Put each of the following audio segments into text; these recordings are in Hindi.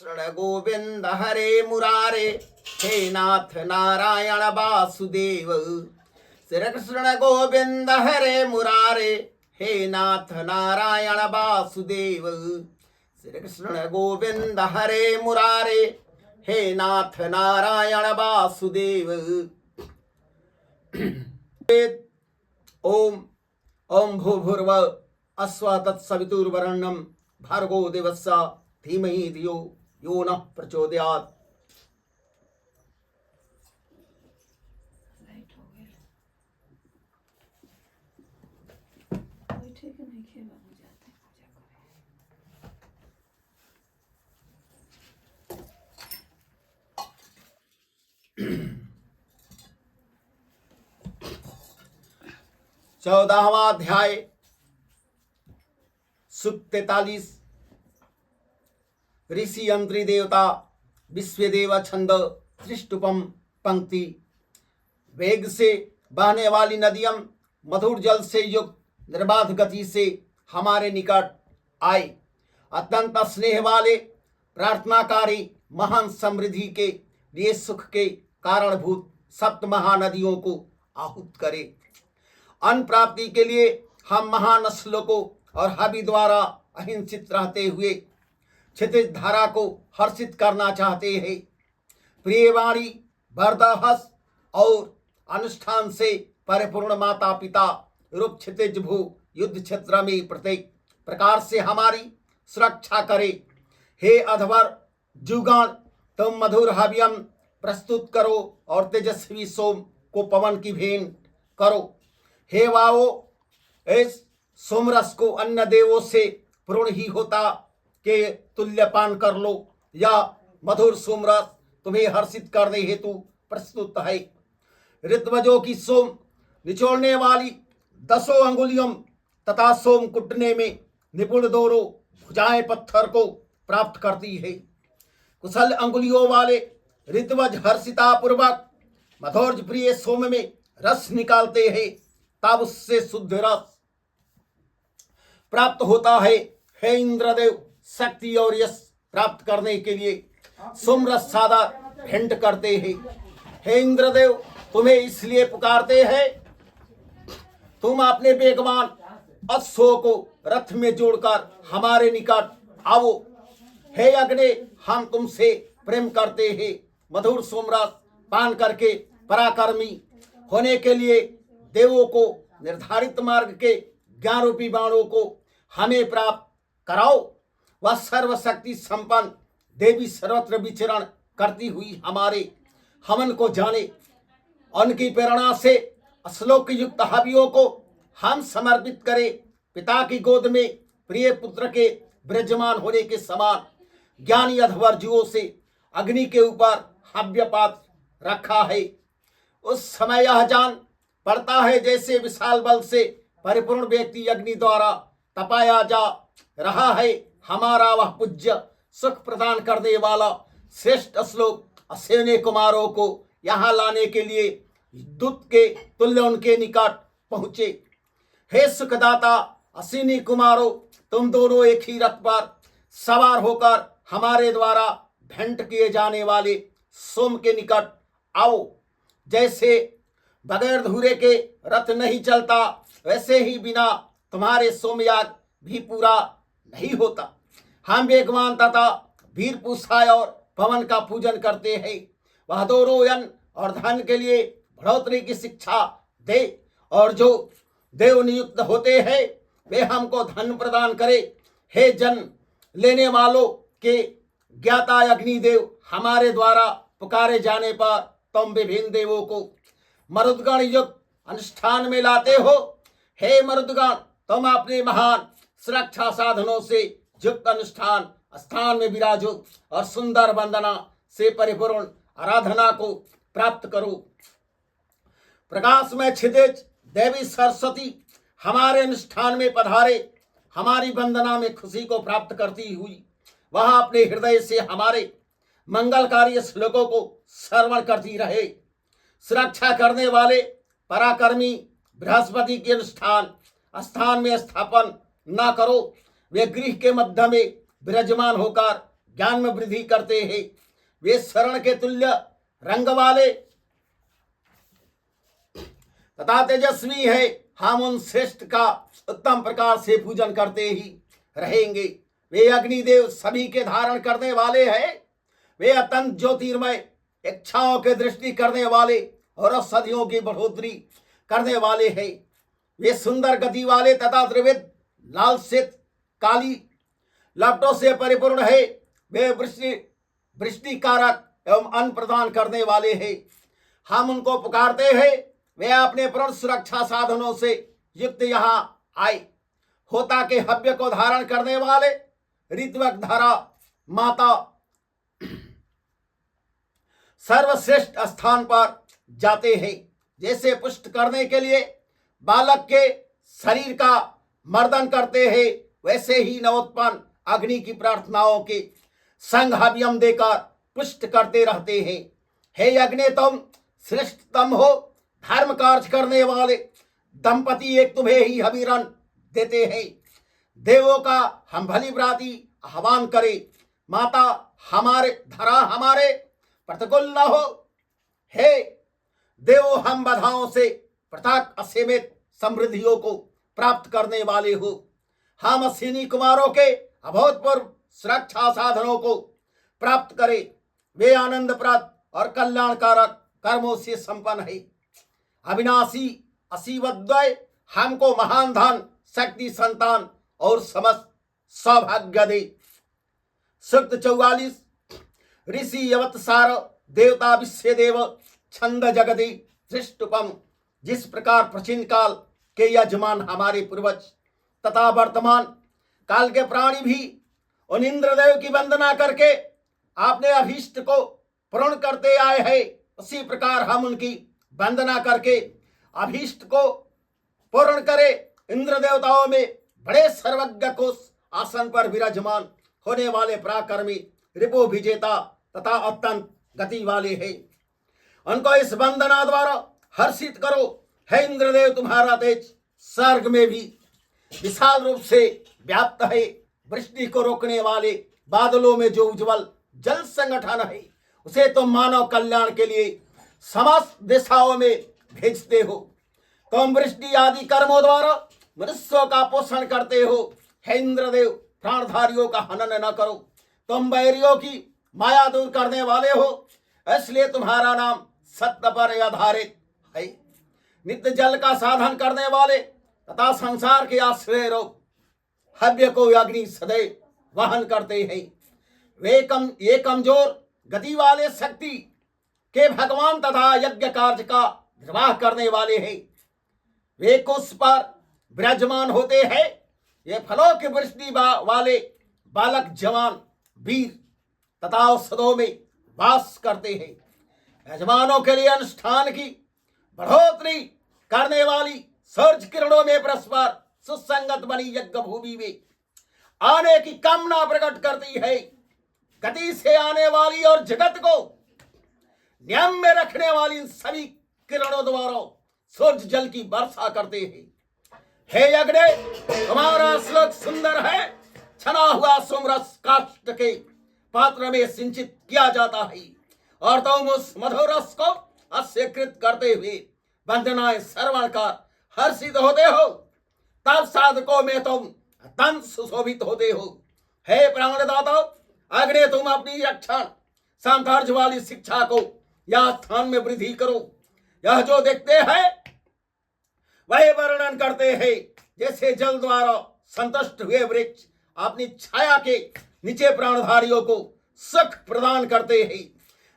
कृष्ण गोविंद हरे मुरारे, हे नाथ नारायण वासुदेव। श्री कृष्ण गोविंद हरे मुरारे, हे नाथ नारायण वासुदेव। श्री कृष्ण गोविंद हरे मुरारे, हे नाथ नारायण वासुदेव। ओम ओम भूर्भुव अस्व तत्सवितुर्वरेण्यं भर्गो देवस्य धीमहि धियो यो नः प्रचोदयात्। चौदहवां अध्याय सूक्त 43। ऋषि यंत्री देवता विश्वदेव छंद त्रिष्टुपम पंक्ति। वेग से बहने वाली नदियां मधुर जल से युक्त निर्बाध गति से हमारे निकट आए। अत्यंत स्नेह वाले प्रार्थनाकारी महान समृद्धि के लिए सुख के कारणभूत सप्त महानदियों को आहूत करे। अन्न प्राप्ति के लिए हम महान श्लोकों और हवि द्वारा अहिंसित रहते हुए क्षितिज धारा को हर्षित करना चाहते हैं। प्रियवाणी बरदहस और अनुष्ठान से परिपूर्ण माता पिता रूप क्षितिज भू युद्ध क्षेत्र में प्रत्येक प्रकार से हमारी सुरक्षा करे। हे अधवर जुगान, तुम मधुर हव्यम प्रस्तुत करो और तेजस्वी सोम को पवन की भेंट करो। हे वाओ, इस सोमरस को अन्य देवों से पूर्ण ही होता के तुल्य पान कर लो। या मधुर सोमरस तुम्हें हर्षित करने हेतु प्रस्तुत है। ऋतवजों की सोम निचोड़ने वाली 10 अंगुलियों तथा सोम कुटने में निपुण दोनों भुजाएं पत्थर को प्राप्त करती है। कुशल अंगुलियों वाले ऋतवज हर्षिता पूर्वक मधुर्ज प्रिय सोम में रस निकालते हैं, तब उससे शुद्ध रस प्राप्त होता है। हे इंद्रदेव, शक्ति और यश प्राप्त करने के लिए सोमरस सादा भेंट करते हैं। हे इंद्रदेव, तुम्हें इसलिए पुकारते हैं, तुम अपने वेगवान अश्वों को रथ में जोड़कर हमारे निकट आओ। हे अग्नि, हम तुमसे प्रेम करते हैं। मधुर सोमरस पान करके पराक्रमी होने के लिए देवों को निर्धारित मार्ग के ज्ञान रूपी बाणों को हमें प्राप्त कराओ। वह सर्वशक्ति संपन्न देवी सर्वत्र विचरण करती हुई हमारे हवन को जाने। उनकी प्रेरणा से श्लोक युक्त हवियों को हम समर्पित करें। पिता की गोद में प्रिय पुत्र के विराजमान होने के समान ज्ञानी अधवर जीवों से अग्नि के ऊपर हव्यपात रखा है। उस समय यह जान पड़ता है जैसे विशाल बल से परिपूर्ण व्यक्ति अग्नि द्वारा तपाया जा रहा है। हमारा वह पूज्य सुख प्रदान करने वाला श्रेष्ठ श्लोक अश्विनी कुमारों को यहाँ लाने के लिए दूत के तुल्य उनके निकट पहुंचे। हे सुखदाता अश्विनी कुमारों, तुम दोनों एक ही रथ पर सवार होकर हमारे द्वारा भेंट किए जाने वाले सोम के निकट आओ। जैसे बगैर धुरे के रथ नहीं चलता, वैसे ही बिना तुम्हारे सोमयाग भी पूरा नहीं होता। हम वेगवान तथा वीर पुरुषाय और पवन का पूजन करते हैं। वह दोनों अन्न और धन के लिए बढ़ोतरी की शिक्षा दे, और जो देव नियुक्त होते हैं वे हमको धन प्रदान करे। हे जन्म लेने वालों के ज्ञाता अग्निदेव, हमारे द्वारा पुकारे जाने पर तुम विभिन्न देवों को मरुदगण युक्त अनुष्ठान में लाते हो। हे मरुदगण, तुम अपने महान सुरक्षा साधनों से युक्त अनुष्ठान स्थान में विराजो और सुंदर वंदना से परिपूर्ण आराधना को प्राप्त करो। प्रकाश में क्षितिज देवी सरस्वती हमारे अनुष्ठान में पधारे। हमारी वंदना में खुशी को प्राप्त करती हुई वह अपने हृदय से हमारे मंगलकारी श्लोकों को श्रवण करती रहे। सुरक्षा करने वाले पराक्रमी बृहस्पति के अनुष्ठान स्थान में स्थापन न करो। वे गृह के मध्य में विराजमान होकर ज्ञान में वृद्धि करते हैं। वे स्वर्ण के तुल्य रंग वाले तथा तेजस्वी है। हम उन श्रेष्ठ का उत्तम प्रकार से पूजन करते ही रहेंगे। वे अग्निदेव सभी के धारण करने वाले हैं। वे अत्यंत ज्योतिर्मय, इच्छाओं के दृष्टि करने वाले और औषधियों की बढ़ोतरी करने वाले हैं। वे सुंदर गति वाले तथा त्रिविध लाल श्वेत काली लपटों से परिपूर्ण है। वे वृष्टिकारक एवं अन्न प्रदान करने वाले हैं। हम उनको पुकारते हैं। वे अपने पूर्ण सुरक्षा साधनों से युक्त यहाँ आए। होता के हव्य को धारण करने वाले ऋत्विक धारा माता सर्वश्रेष्ठ स्थान पर जाते हैं। जैसे पुष्ट करने के लिए बालक के शरीर का मर्दन करते हैं, वैसे ही नवोत्पन्न अग्नि की प्रार्थनाओं के संग हव्यम देकर पुष्ट करते रहते हैं। हे अग्नि, तुम श्रेष्ठतम हो। धर्म कार्य करने वाले दंपति एक तुम्हें ही हविरन देते हैं। देवों का हम भली भांति आह्वान करें। माता हमारे धरा हमारे प्रतिकूल न हो। हे देवो, हम बधाओं से पृथक असीमित समृद्धियों को प्राप्त करने वाले हो। हम असीनी कुमारों के अभूतपूर्व सुरक्षा साधनों को प्राप्त करें। वे आनंदप्रद और कल्याणकारक कर्मों से संपन्न है। अविनाशी असीवद्वय हमको महान धन, शक्ति, संतान और समस्त सौभाग्य दे। सूक्त 44। ऋषि अवतसार देवता विश्वदेव छंद जगति सृष्टुपम। जिस प्रकार प्राचीन काल के यजमान हमारे पूर्वज तथा वर्तमान काल के प्राणी भी उन इंद्रदेव की वंदना करके आपने अभीष्ट को पूर्ण करते आए हैं, उसी प्रकार हम उनकी वंदना करके अभीष्ट को पूर्ण करें। इंद्र देवताओं में बड़े सर्वज्ञ को आसन पर विराजमान होने वाले पराक्रमी रिपु विजेता तथा अत्यंत गति वाले हैं। उनको इस वंदना द्वारा हर्षित करो। हे इंद्रदेव, तुम्हारा तेज स्वर्ग में भी विशाल रूप से व्याप्त है। वृष्टि को रोकने वाले बादलों में जो उज्जवल जल संगठन है, उसे तुम मानव कल्याण के लिए समस्त दिशाओं में भेजते हो। तुम वृष्टि आदि कर्मों द्वारा मनुष्यों का पोषण करते हो। हे इंद्रदेव, प्राणधारियों का हनन न करो। तुम बैरियों की माया दूर करने वाले हो, इसलिए तुम्हारा नाम सत्य पर आधारित है। नित्य जल का साधन करने वाले तथा संसार के आश्रय रूप हव्य को अग्नि सदैव वहन करते हैं। ये कमजोर गति वाले शक्ति के भगवान तथा यज्ञ कार्य का निर्वाह करने वाले हैं। वे कुश पर विराजमान होते हैं। ये फलों की वृष्टि वाले बालक जवान वीर तथा औषधों में वास करते हैं। यजमानों के लिए अनुष्ठान की बढ़ोतरी करने वाली सूर्य किरणों में परस्पर सुसंगत बनी यज्ञ भूमि में आने की कामना प्रकट करती है। गति से आने वाली और जगत को नियम में रखने वाली सभी किरणों द्वारा सूर्य जल की वर्षा करते हैं। हे अग्नि, तुम्हारा श्लोक सुंदर है। छना हुआ सोमरस काष्ठ के पात्र में सिंचित किया जाता है और तुम उस मधुर रस को अस्वीकृत करते हुए वंदनाएं श्रवण कर हर्षित होते हो। तब साधकों में तुम अत्यंत सुशोभित होते हो। हे प्राणदाता अग्नि, तुम अपनी रक्षण सामर्थ्य वाली शिक्षा को या स्थान में वृद्धि करो। यह जो देखते हैं वही वर्णन करते हैं। जैसे जल द्वारा संतुष्ट हुए वृक्ष अपनी छाया के नीचे प्राणधारियों को सुख प्रदान करते हैं,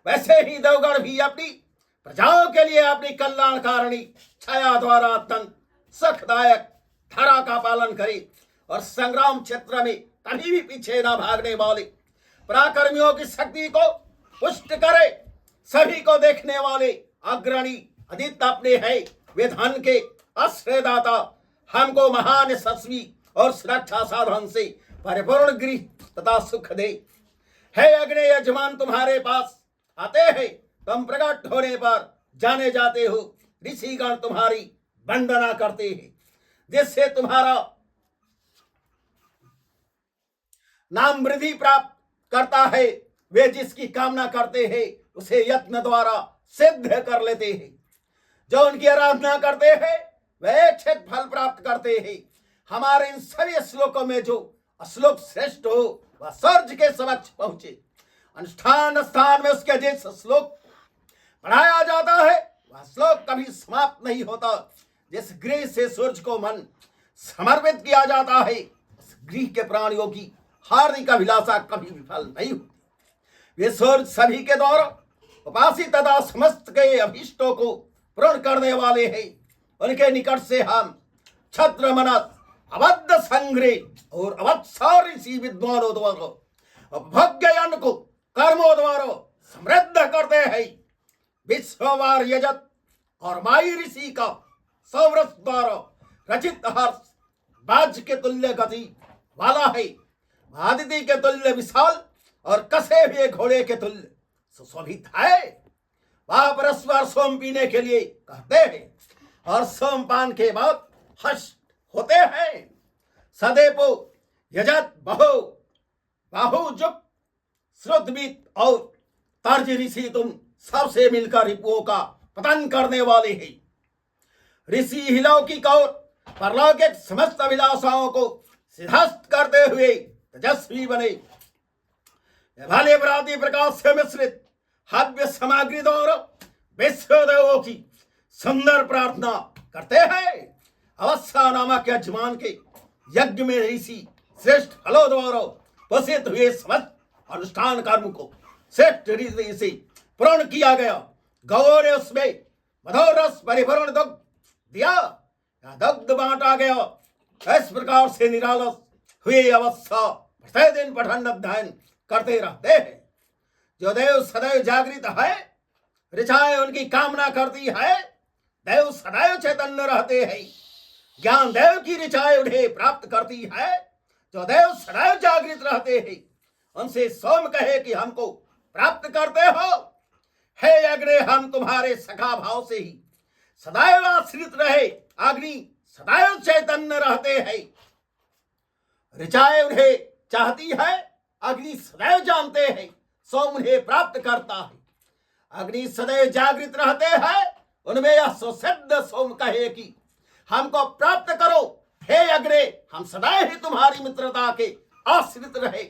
वैसे ही देवगण भी अपनी प्रजाओं के लिए अपनी कल्याणकारिणी छाया द्वारा अत्यंत सुखदायक धारा का पालन करे और संग्राम क्षेत्र में कभी भी पीछे न भागने वाले पराक्रमियों की शक्ति को पुष्ट करे। सभी को देखने वाले अग्रणी आदित्य अपने है। वे धन के आश्रयदाता हमको महान यशस्वी और सुरक्षा साधन से परिपूर्ण गृह तथा सुख दे। हे अग्नि यजमान, तुम्हारे पास आते हैं। तुम प्रकट होने पर जाने जाते हो। ऋषिगण तुम्हारी वंदना करते हैं, जिससे तुम्हारा नाम वृद्धि प्राप्त करता है, वे जिसकी कामना करते हैं उसे यत्न द्वारा सिद्ध कर लेते हैं। जो उनकी आराधना करते हैं वे इच्छित फल प्राप्त करते हैं। हमारे इन सभी श्लोकों में जो श्लोक श्रेष्ठ हो वह सूर्य के समक्ष पहुंचे। अनुष्ठान स्थान में उसके जिस श्लोक पढ़ाया जाता है वह श्लोक कभी समाप्त नहीं होता। जिस गृह से सूर्य को मन समर्पित किया जाता है उस गृह के प्राणियों की हार्दिक अभिलाषा कभी विफल नहीं होती। वे सूर्य सभी के द्वारा उपासित तथा समस्त के अभीष्टों को पूर्ण करने वाले हैं। उनके निकट से हम छत्र मनस अबद्ध संग्रह और अवत्सार ऋषि विद्वानों द्वारा भोग्य को कर्मों द्वारा समृद्ध करते हैं। विश्ववार यजत और माई ऋषि का सौरस द्वारा रचित हर्ष बाज के तुल्य गति वाला है। आदित्य के तुल्य विशाल और कसे हुए घोड़े के तुल्य सुशोभित है। वह परस्पर सोम पीने के लिए कहते हैं और सोमपान के बाद हष्ट होते हैं। सदैपो यजत बाहुजुक श्रुतविद और तर्ज ऋषि तुम सबसे मिलकर रिपुओं का पतन करने वाले हैं। ऋषि हिलौकिक और परलौकिक समस्त अभिलाषाओं को सिद्धस्त करते हुए तेजस्वी बने। भले प्राति प्रकाश से मिश्रित हव्य सामग्री द्वारा विश्वदेवों की सुंदर प्रार्थना करते हैं। अवस्था नामक यजमान के यज्ञ में ऋषि श्रेष्ठ फलों द्वारा पोषित हुए समस्त अनुष्ठान कर्म को श्रेष्ठ रीति से पूर्ण किया गया। गौ ने उसमें मधुरस परिपूर्ण दुग्ध दिया, दुग्ध बांटा गया। इस प्रकार से निरालस हुए अवस्था प्रतिदिन पठन अध्ययन करते रहते हैं। जो देव सदैव जागृत है, ऋचाएं उनकी कामना करती है। देव सदैव चैतन्य रहते हैं। ज्ञान देव की ऋचाएं उन्हें प्राप्त करती है। जो देव सदैव जागृत रहते हैं उनसे सोम कहे कि हमको प्राप्त करते हो। हे अग्नि, हम तुम्हारे सखा भाव से ही सदैव आश्रित रहे। अग्नि सदैव चैतन्य रहते हैं। ऋचाएं उन्हें चाहती है, अग्नि सदैव जानते हैं, सोम उन्हें प्राप्त करता है। अग्नि सदैव जागृत रहते हैं, उनमें यह सुसिद्ध सोम कहे कि हमको प्राप्त करो। हे अग्नि, हम सदैव ही तुम्हारी मित्रता के आश्रित रहे।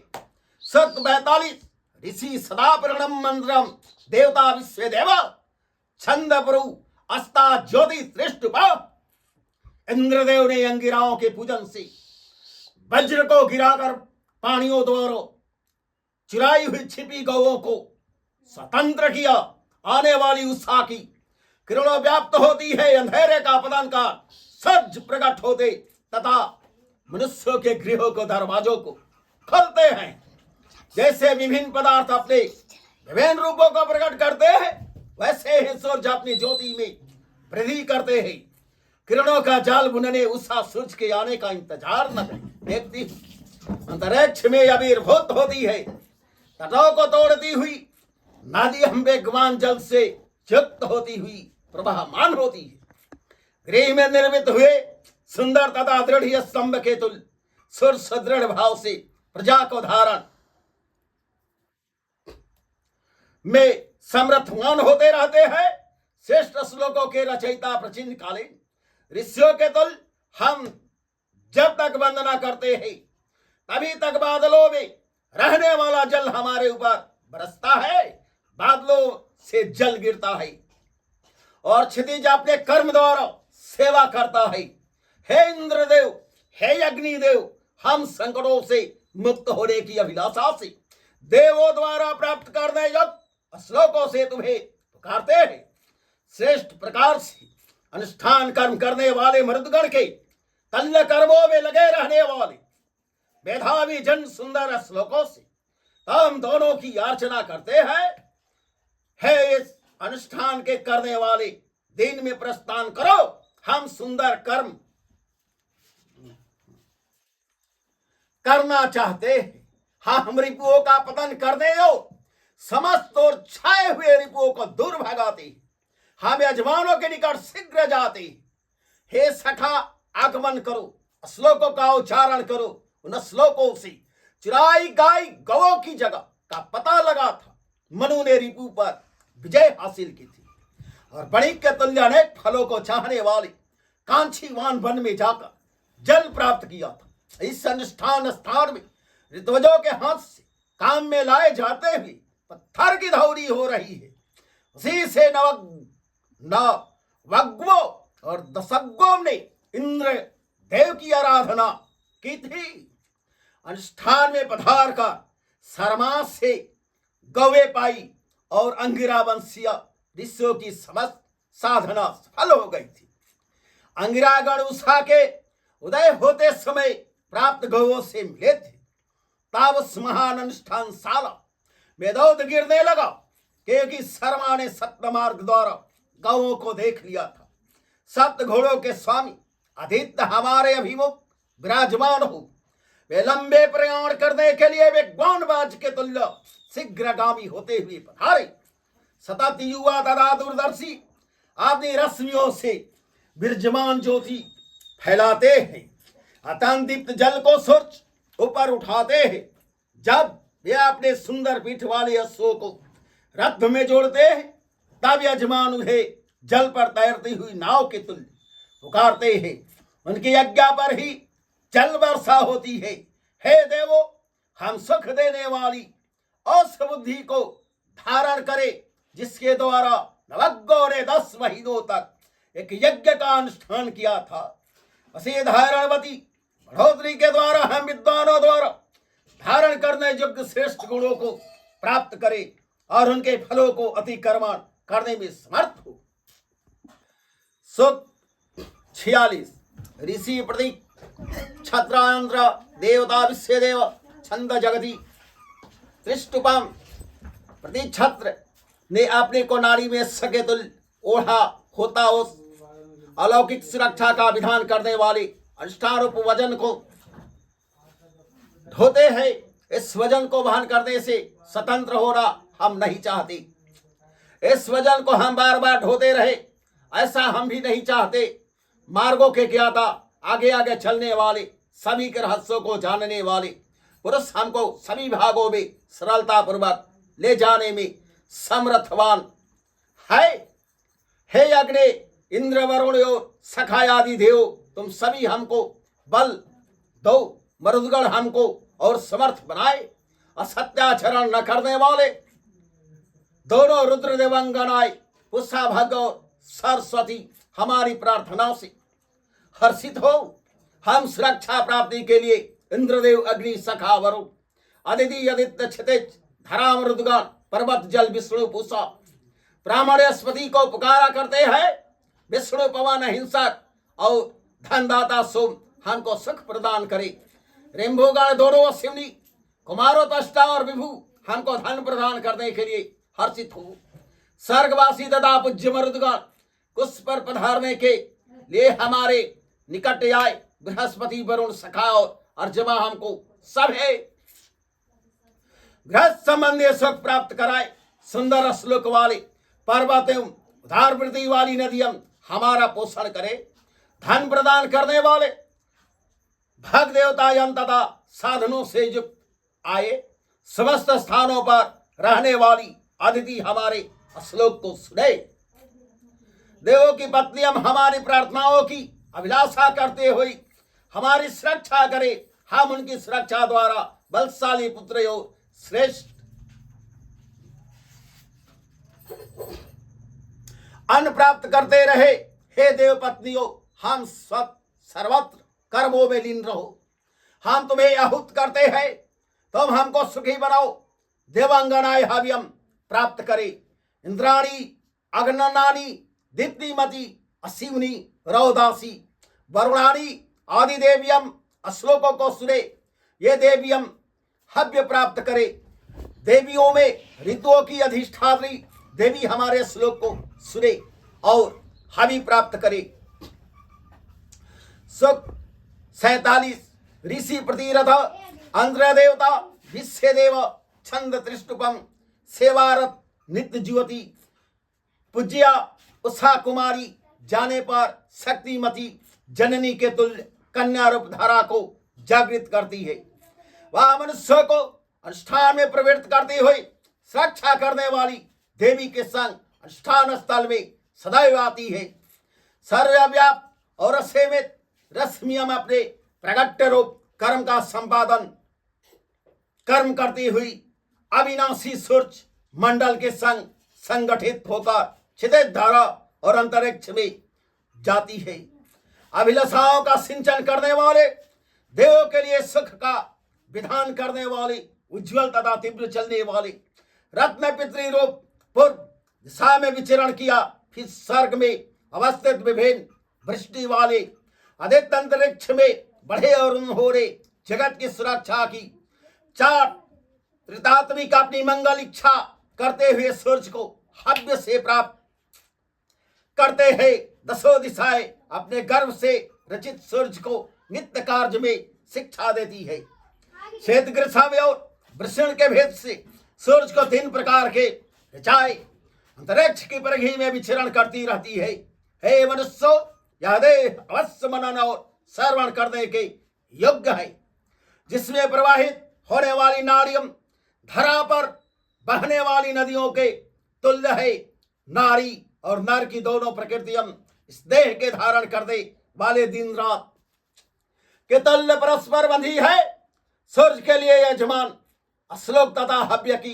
42 ऋषि सदा प्रणम मंत्रम देवता विश्व देवा छंद प्रु अस्ता ज्योति दृष्ट। इंद्रदेव ने अंगिराओं के पूजन से वज्र को गिराकर पानियों द्वारा चुराई हुई छिपी गौओं को स्वतंत्र किया। आने वाली उत्साह की किरणों व्याप्त होती है। अंधेरे का पतन का सज प्रकट होते तथा मनुष्यों के गृहों को दरवाजों को खोलते हैं। जैसे विभिन्न पदार्थ अपने विभिन्न रूपों को प्रकट करते हैं, वैसे ही सूर्य अपनी ज्योति में वृद्धि करते हैं। किरणों का जाल बुनने उत्साह सूर्य के आने का इंतजार न देखती अंतरिक्ष में आविर्भूत होती है। तटों को तोड़ती हुई नदी हम वेगवान जल से युक्त होती हुई प्रवाहमान होती है। गृह में निर्मित हुए सुंदर तथा दृढ़ स्तंभ के तुल्य सूर्य सुदृढ़ भाव से प्रजा को धारण में समर्थवान होते रहते हैं। श्रेष्ठ श्लोकों के रचयिता प्राचीन कालीन ऋषियों के तुल्य हम जब तक वंदना करते हैं तभी तक बादलों में रहने वाला जल हमारे ऊपर बरसता है। बादलों से जल गिरता है और क्षितिज अपने कर्म द्वारा सेवा करता है। हे इंद्रदेव, हे अग्निदेव, हम संकटों से मुक्त होने की अभिलाषा से देवों द्वारा प्राप्त करने योग्य श्लोकों से तुम्हें पुकारते हैं। श्रेष्ठ प्रकार से अनुष्ठान कर्म करने वाले मृदगण के तल्य कर्मों में लगे रहने वाले मेधावी जन सुंदर श्लोकों से हम दोनों की अर्चना करते हैं। हे इस अनुष्ठान के करने वाले दिन में प्रस्थान करो। हम सुंदर कर्म करना चाहते हैं। हम रिपुओं का पतन करने दो। समस्त और छाए हुए रिपुओं को दूर भगाते हम यजमानों के निकट शीघ्र जाते। हे सखा, आगमन करो, श्लोकों का उच्चारण करो। उन श्लोकों से चुराई गाई गवों की जगह का पता लगा था। मनु ने रिपु पर विजय हासिल की थी और बणिक के तुल्य अनेक फलों को चाहने वाले कांचीवान वन में जाकर जल प्राप्त किया था। इस अनुष्ठान स्थान में ऋतुजों के हाथ से काम में लाए जाते हुए पत्थर की धौरी हो रही है। उसी से नवग्वो और दशग्वों ने इंद्र देव की आराधना की थी। अनुष्ठान में पधार कर सरमास से गौवे पाई और अंगिरा वंशीय ऋषियों की समस्त साधना सफल हो गई थी। अंगिरागण उषा के उदय होते समय प्राप्त गौओं से मिले थे। तब उस महान अनुष्ठान शाला में दूध गिरने लगा, क्योंकि शर्मा ने सप्त मार्ग द्वारा गौओं को देख लिया था। सप्त घोड़ों के स्वामी आदित्य हमारे अभिमुख विराजमान हो। वे लंबे प्रयाण करने के लिए वे गौनबाज के तुल्य शीघ्रगामी होते हुए पधारे। सतत युवा तथा दूरदर्शी अपनी रश्मियों से विराजमान ज्योति फैलाते हैं। अत्यंत दीप्त जल को सूर्य ऊपर उठाते हैं। जब वे अपने सुंदर पीठ वाले अश्वों को रथ में जोड़ते हैं, तब यजमान उन्हें जल पर तैरती हुई नाव के तुल्य पुकारते हैं। उनकी आज्ञा पर ही जल वर्षा होती है। हे देवो, हम सुख देने वाली उस बुद्धि को धारण करे जिसके द्वारा नवग्गों ने 10 महीनों तक एक यज्ञ का अनुष्ठान किया था। असी धारणवती बढ़ोतरी के द्वारा हम विद्वानों द्वारा धारण करने योग्य श्रेष्ठ गुणों को प्राप्त करे और उनके फलों को अतिक्रमण करने में समर्थ हो। सूक्त 46। ऋषि प्रतीक छत्रांध्र देवता विश्वदेव छंद जगति त्रिष्टुपम प्रतीक छत्र ने अपने को नारी में सके तुल्य ओढ़ा होता उस अलौकिक सुरक्षा का विधान करने वाले अनुष्ठान रूप वजन को ढोते हैं। इस वजन को वहन करने से स्वतंत्र होना हम नहीं चाहते। इस वजन को हम बार बार ढोते रहे, ऐसा हम भी नहीं चाहते। मार्गों के ज्ञाता, आगे आगे चलने वाले, सभी के रहस्यों को जानने वाले पुरुष हमको सभी भागों में सरलता पूर्वक ले जाने में समर्थवान है। हे अग्नि, इंद्र, वरुण और सखा आदि देव, तुम सभी हमको बल दो। मरुदगण हमको और समर्थ बनाए। असत्याचरण न करने वाले दोनों रुद्र देवंगनाएं उषा भग और सरस्वती हमारी प्रार्थना से हर्षित हो। हम सुरक्षा प्राप्ति के लिए इंद्रदेव, अग्नि, सखा, वरुण, अदिति, आदित्य, क्षितिज, धरा, मरुदगण, पर्वत, जल, विष्णु, पूषा, ब्राह्मणस्पति को पुकारा करते हैं। विष्णु, पवन, हिंसक और धनदाता सोम हमको सुख प्रदान करे। रेम्भोगण दोनों शिवनी, कुमारो, त्वष्टा और विभु हमको धन प्रदान करने के लिए हर्षित हो। स्वर्गवासी तथा पूज्य मरुदगण कुश पर पधारने के लिए हमारे निकट आए। बृहस्पति, वरुण, सखा और अर्जमा हमको सब है गृहस्थ संबंधी सुख प्राप्त कराए। सुंदर श्लोक वाले पर्वत एवं उदार वृत्ति वाली नदियां हमारा पोषण करे। धन प्रदान करने वाले भग देवता तथा साधनों से युक्त आए। समस्त स्थानों पर रहने वाली अदिति हमारे श्लोक को सुने। देवों की पत्नी हमारी प्रार्थनाओं की अभिलाषा करते हुए हमारी सुरक्षा करे। हम उनकी सुरक्षा द्वारा बलशाली पुत्र और श्रेष्ठ अन्न प्राप्त करते रहे। हे देव पत्नियों, हम सर्वत्र कर्मों में लीन रहो। हम तुम्हें आहूत करते हैं, तुम हमको सुखी बनाओ। देवांगनाएं हव्यम प्राप्त करे। इंद्राणी, अग्ननानी, दीप्तिमती, अशिवनी, रौदासी, वरुणानी आदि देवियम श्लोकों को सुने। ये देवियम हव्य प्राप्त करे। देवियों में ऋतुओं की अधिष्ठात्री देवी हमारे श्लोक को सुने और हवि प्राप्त करे। सुख 47। ऋषि प्रतिरथ अंध्र देवता विश्वदेव छंद त्रिष्टुपम सेवारत नित्य ज्योति पूज्या उषा कुमारी जाने पर शक्तिमती जननी के तुल्य कन्या रूप धारा को जागृत करती है। वह मनुष्य को अनुष्ठान में प्रवृत्त करती हुई सुरक्षा करने वाली देवी के संग अनुष्ठान स्थल में सदैव आती है। सर्वव्याप और असीमित रश्मियों में अपने प्रगट रूप कर्म का संपादन कर्म करती हुई अविनाशी सूर्य मंडल के संग संगठित होकर क्षितिज धारा और अंतरिक्ष में जाती है। अभिलाषाओं का सिंचन करने वाले, देवों के लिए सुख का विधान करने वाले, उज्जवल तथा तीव्र चलने वाले रत्न पितृ रूप पूर्व दिशा में विचरण किया, फिर स्वर्ग में अवस्थित विभिन्न वृष्टि वाले आदित्य अंतरिक्ष में बढ़े और उन्होंने जगत की सुरक्षा की चार त्रितात्मिक अपनी मंगल इच्छा करते हुए सूर्य को हव्य से प्राप्त करते हैं। दसों दिशाएं अपने गर्भ से रचित सूर्य को नित्य कार्य में शिक्षा देती है। श्वेत ग्रह और वृषण के भेद से सूर्य को 3 प्रकार के ऋचाएं अंतरिक्ष की परिधि में विचरण करती रहती है। हे मनुष्यों, यह देह अवश्य मनन और श्रवण करने के योग्य है, जिसमें प्रवाहित होने वाली नाड़ियों धरा पर बहने वाली नदियों के तुल्य है। नारी और नर की दोनों प्रकृतियां इस देह के धारण करने वाले दिन रात के तुल्य परस्पर बंधी है। सूर्य के लिए यजमान अश्लोक तथा हव्य की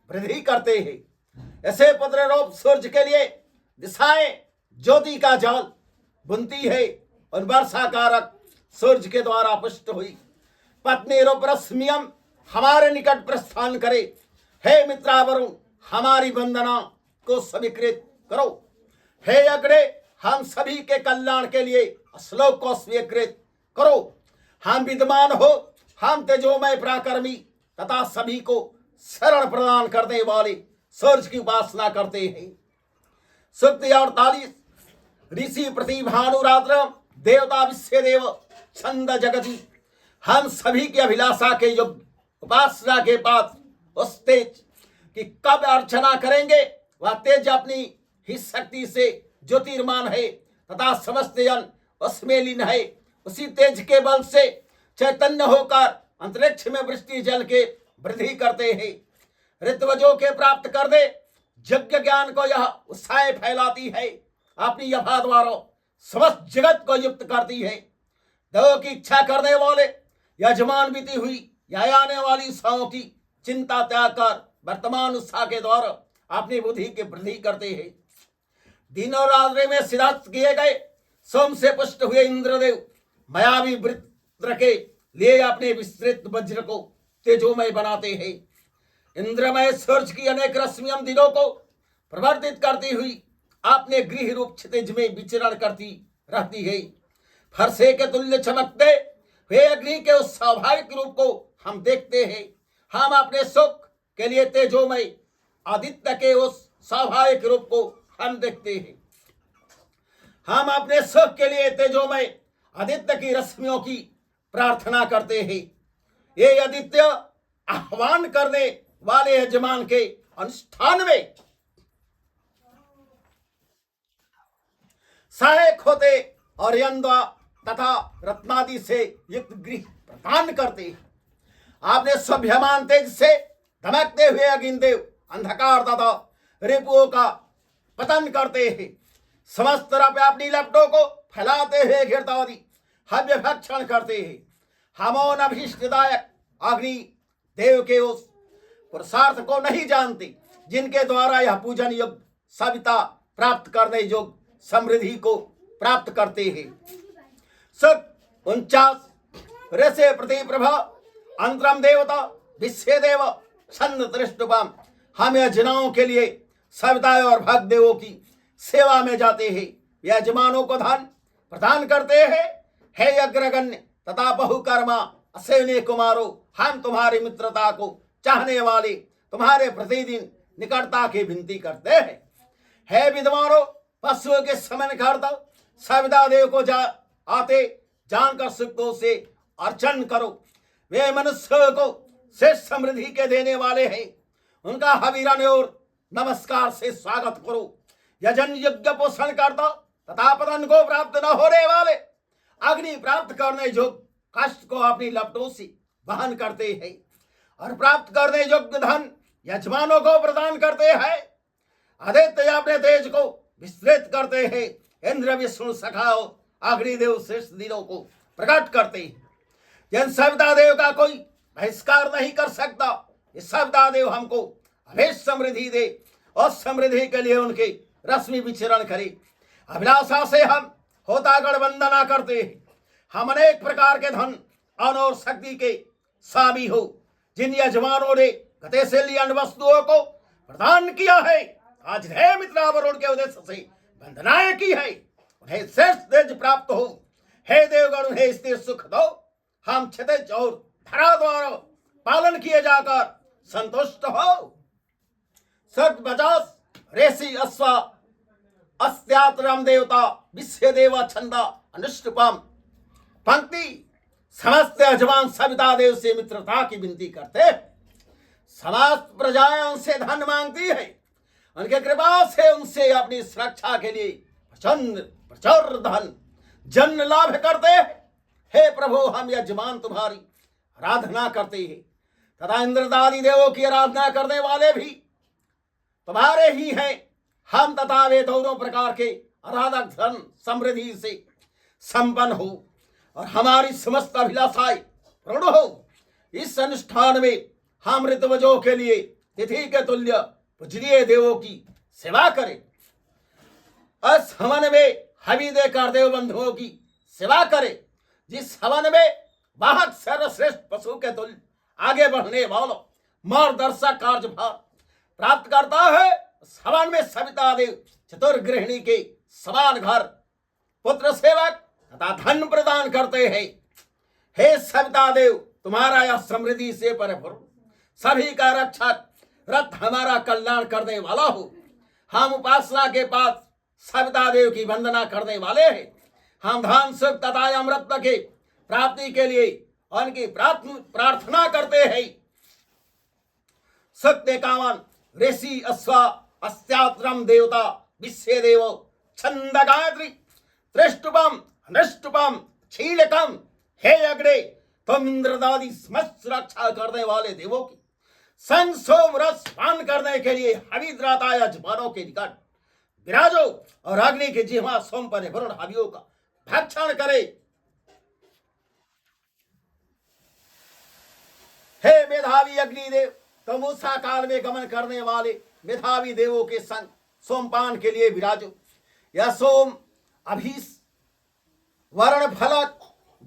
वृद्धि करते हैं। ऐसे पुत्र रूप सूर्य के लिए दिशाएं ज्योति का जाल बुनती है और वर्षा कारक सूर्य के द्वारा पुष्ट हुई पत्नी रूप रश्मियम हमारे निकट प्रस्थान करे। हे मित्रावरुण, हमारी वंदना को स्वीकृत करो। हे अग्रे, हम सभी के कल्याण के लिए श्लोक को स्वीकृत करो। हम विद्यमान हो, हम तेजोमय पराक्रमी तथा सभी को शरण प्रदान करने वाले सूर्य की उपासना करते हैं। सूक्ति 48 ऋषि प्रतिभानुरात्र देवता विश्वदेव छंद जगति। हम सभी की अभिलाषा के युग उपासना के बाद उस तेज की कब अर्चना करेंगे। वह तेज अपनी ही शक्ति से ज्योतिर्मान है तथा समस्त जन उसमें लीन है। उसी तेज के बल से चैतन्य होकर अंतरिक्ष में वृष्टि जल के वृद्धि करते हैं। ऋतुवजों के प्राप्त कर दे यज्ञ ज्ञान को यह उत्साह फैलाती है। अपनी यफा द्वारा समस्त जगत को युक्त करती है। देवों की इच्छा करने वाले यजमान बीती हुई या आने वाली साओं की चिंता त्याग कर वर्तमान उत्साह के द्वारा अपनी बुद्धि की वृद्धि करते हैं। दिन और रात्रि में सिद्धार्थ किए गए सोम से पुष्ट हुए इंद्रदेव मायावी वृत्र के लिए अपने विस्तृत वज्र को तेजोमय बनाते हैं। इंद्रमय सूर्य की अनेक रश्मियां दिनों को प्रवर्तित करती हुई अपने गृह रूप क्षितिज में विचरण करती रहती है। फरसे के तुल्य चमकते हुए अग्नि के उस स्वाभाविक रूप को हम देखते हैं। हम अपने सुख के लिए तेजोमय आदित्य के उस स्वाभाविक रूप को हम देखते हैं। हम अपने सुख के लिए तेजोमय आदित्य की रश्मियों की प्रार्थना करते हैं। ये आदित्य आह्वान करने वाले यजमान के अनुष्ठान में सहायक होते और यंदा तथा रत्नादि से युक्त गृह प्रदान करते हैं। आपने स्वाभ्यमान तेज से धमकते हुए अग्निदेव अंधकार तथा रिपुओं का पतन करते हैं। समस्त तरफ अपनी लपटों को फैलाते हुए घृतादि हव्य भक्षण करते हैं। हमोन अभीष्टदायक अग्नि देव के उस पुरुषार्थ को नहीं जानते जिनके द्वारा यह पूजन युग सविता प्राप्त करने योग्य समृद्धि को प्राप्त करते हैं। सुख 49 ऋषि प्रतिप्रभा अंतरम देवता विश्वदेव छंद दृष्टुपम। हम यजमानों के लिए सविता और भक्त देवों की सेवा में जाते हैं। यजमानों को धन प्रदान करते हैं। हे अग्रगण्य तथा बहुकर्मा असेवने कुमारो, हम तुम्हारी मित्रता को चाहने वाले तुम्हारे प्रतिदिन निकटता की विनती करते हैं। हे विद्वानों, पशुओं के समन करता सविता देव को आते जानकर सुखों से अर्चन करो। वे मनुष्य को श्रेष्ठ समृद्धि के देने वाले हैं। उनका हविरन और नमस्कार से स्वागत करो। यजन यज्ञ पोषण करता तथा पतन को प्राप्त न होने वाले अग्नि प्राप्त करने जो कष्ट को अपनी लपटों से वहन करते हैं। और प्राप्त करने योग्य धन यजमानों को प्रदान करते हैं। आदित्य अपने तेज को विस्तृत करते हैं। इंद्र विष्णु सखाओ अग्निदेव श्रेष्ठ दिनों को प्रकट करते हैं। जिन सविता देव का कोई बहिष्कार नहीं कर सकता, ये सविता देव हमको अभेद समृद्धि दे और समृद्धि के लिए उनके रश्मि विचरण करे। अभिलाषा से हम होतागढ़ वंदना करते हैं। हम अनेक प्रकार के धन अन्न और शक्ति के स्वामी हो, जिन यजमानों ने गतिशील वस्तुओं को प्रदान किया है, आज हे मित्रावरुण के उद्देश्य से वंदनाएं की है, उन्हें श्रेष्ठ तेज प्राप्त हो। हे देवगण उन्हें स्थिर सुख दो। हम क्षितिज और धरा द्वारा पालन किए जाकर संतुष्ट हो। सत 50 ऋषि अश्वा अस्त्यात्रम देवता विश्व देवा छंदा अनुष्टुपम पंक्ति समस्त यजमान सविता देव से मित्रता की विनती करते। समस्त प्रजाएं उनसे धन मांगती है, उनके कृपा से उनसे अपनी सुरक्षा के लिए प्रचुर धन जन लाभ करते हैं। हे प्रभु, हम यजमान तुम्हारी आराधना करते हैं तथा इंद्रदादि देवों की आराधना करने वाले भी तुम्हारे ही हैं। हम तथा वे दोनों प्रकार के आराधक धन समृद्धि से संपन्न हो और हमारी समस्त अभिलाषाएं पूर्ण हो। इस अनुष्ठान में हम ऋतुवजों के लिए तिथि के तुल्य पूजनीय देवों की सेवा करें। इस हवन में हवि देकर देव बंधुओं की सेवा करें। जिस हवन में वाहक सर्वश्रेष्ठ पशु के तुल्य आगे बढ़ने वालों मार्गदर्शक कार्यभार प्राप्त करता है, उस हवन में सविता देव चतुर्गृहिणी के समान घर पुत्र सेवक तथा धन प्रदान करते हैं। हे सविता देव, तुम्हारा यह समृद्धि से परिपूर्ण सभी का रक्षक रथ हमारा कल्याण करने वाला हो। हम उपासना के पास सविता देव की वंदना करने वाले हैं। हम धन सुख तथा अमृत के प्राप्ति के लिए उनकी प्रार्थना करते हैं। सत्य कामन ऋषि अश्वा अस्त्यात्रम देवता विश्व देव छंद गायत्री त्रिष्टुपम अनुष्टुपम क्षीलकम। हे अग्रे, तुम इंद्रदादि समस्त रक्षा करने वाले देवों की संग सोम रस पान करने के लिए हविद्राता यजमानों के निकट विराजो और अग्नि की जिह्वा सोम पर वरुण हवियों का भक्षण करे। हे मेधावी अग्निदेव, तुम उषा काल में गमन करने वाले मेधावी देवों के संग सोमपान के लिए विराजो। यह सोम अभीस वर्ण फलक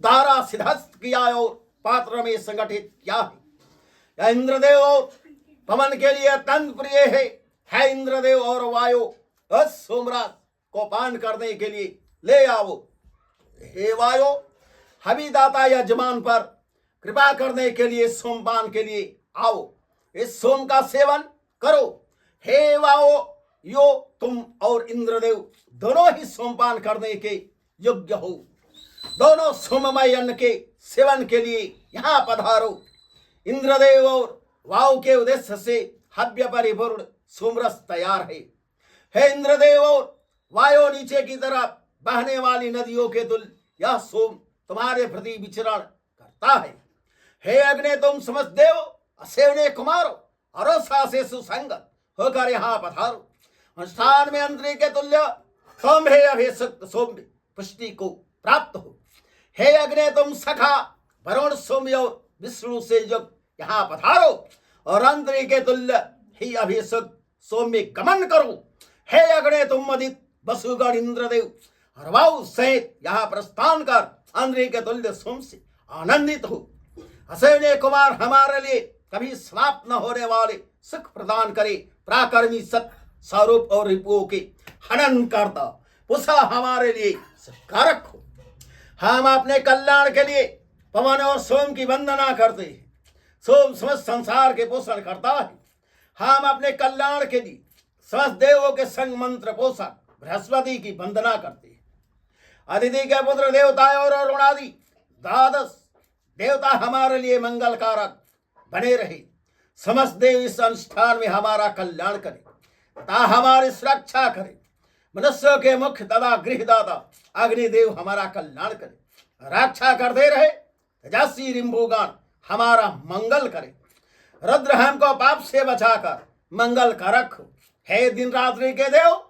दारा सिद्धस्त किया और पात्र में संगठित किया है। यह इंद्रदेव और पवन के लिए अत्यंत प्रिय है इंद्रदेव और वायु उस सोमराज को पान करने के लिए ले आओ। हे वायु, हविदाता यजमान पर कृपा करने के लिए सोमपान के लिए आओ। इस सोम का सेवन करो। हे वायु, यो तुम और इंद्रदेव दोनों ही सोमपान करने के योग्य हो। दोनों सोममय अन्न के सेवन के लिए यहाँ पधारो। इंद्रदेव और वायु के उद्देश्य से हव्य परिपूर्ण सोमरस तैयार है। हे इंद्रदेव और वायु, नीचे की तरफ बहने वाली नदियों के तुल्य यह सोम तुम्हारे प्रति विचरण करता है। हे अग्नि, तुम समस्त देव असेवने कुमारो अरोसा से सुसंगत होकर यहाँ पधारो। अनुष्ठान में अंतरी के तुल्य तुम हे अभिषिक्त सोम पुष्टि को प्राप्त हो। हे अग्नि, तुम सखा वरुण सौम्य और विष्णु से युक्त यहाँ पधारो और अंतरी के तुल्य ही अभिषिक्त सौम्य गमन करो। हे अग्नि, तुम अदित वसुगण इंद्रदेव और वायु सहित यहाँ प्रस्थान कर अंतरी के तुल्य सोम से आनंदित हो। असेवने कुमार हमारे लिए कभी समाप्त न होने वाले सुख प्रदान करे। प्राकर्मी सत्य स्वरूप और रिपुओं के हनन करता पुषा हमारे लिए सुखकारक हो। हम अपने कल्याण के लिए पवन और सोम की वंदना करते हैं। सोम समस्त संसार के पोषण करता है। हम अपने कल्याण के लिए समस्त देवों के संग मंत्र पोषक बृहस्पति की वंदना करते हैं। अदिति के पुत्र देवता और अरुणादि द्वादश देवता हमारे लिए मंगल कारक बने रहे। समस्त देव इस अनुष्ठान में हमारा कल्याण करें तथा हमारी सुरक्षा करें। मनुष्यों के मुख्य तथा गृहदाता अग्निदेव हमारा कल्याण करे, रक्षा करते रहे। तेजस्वी रिंभुगान हमारा मंगल करे। रुद्र हमको पाप से बचाकर मंगल कारक हो। हे दिन रात्रि के देव,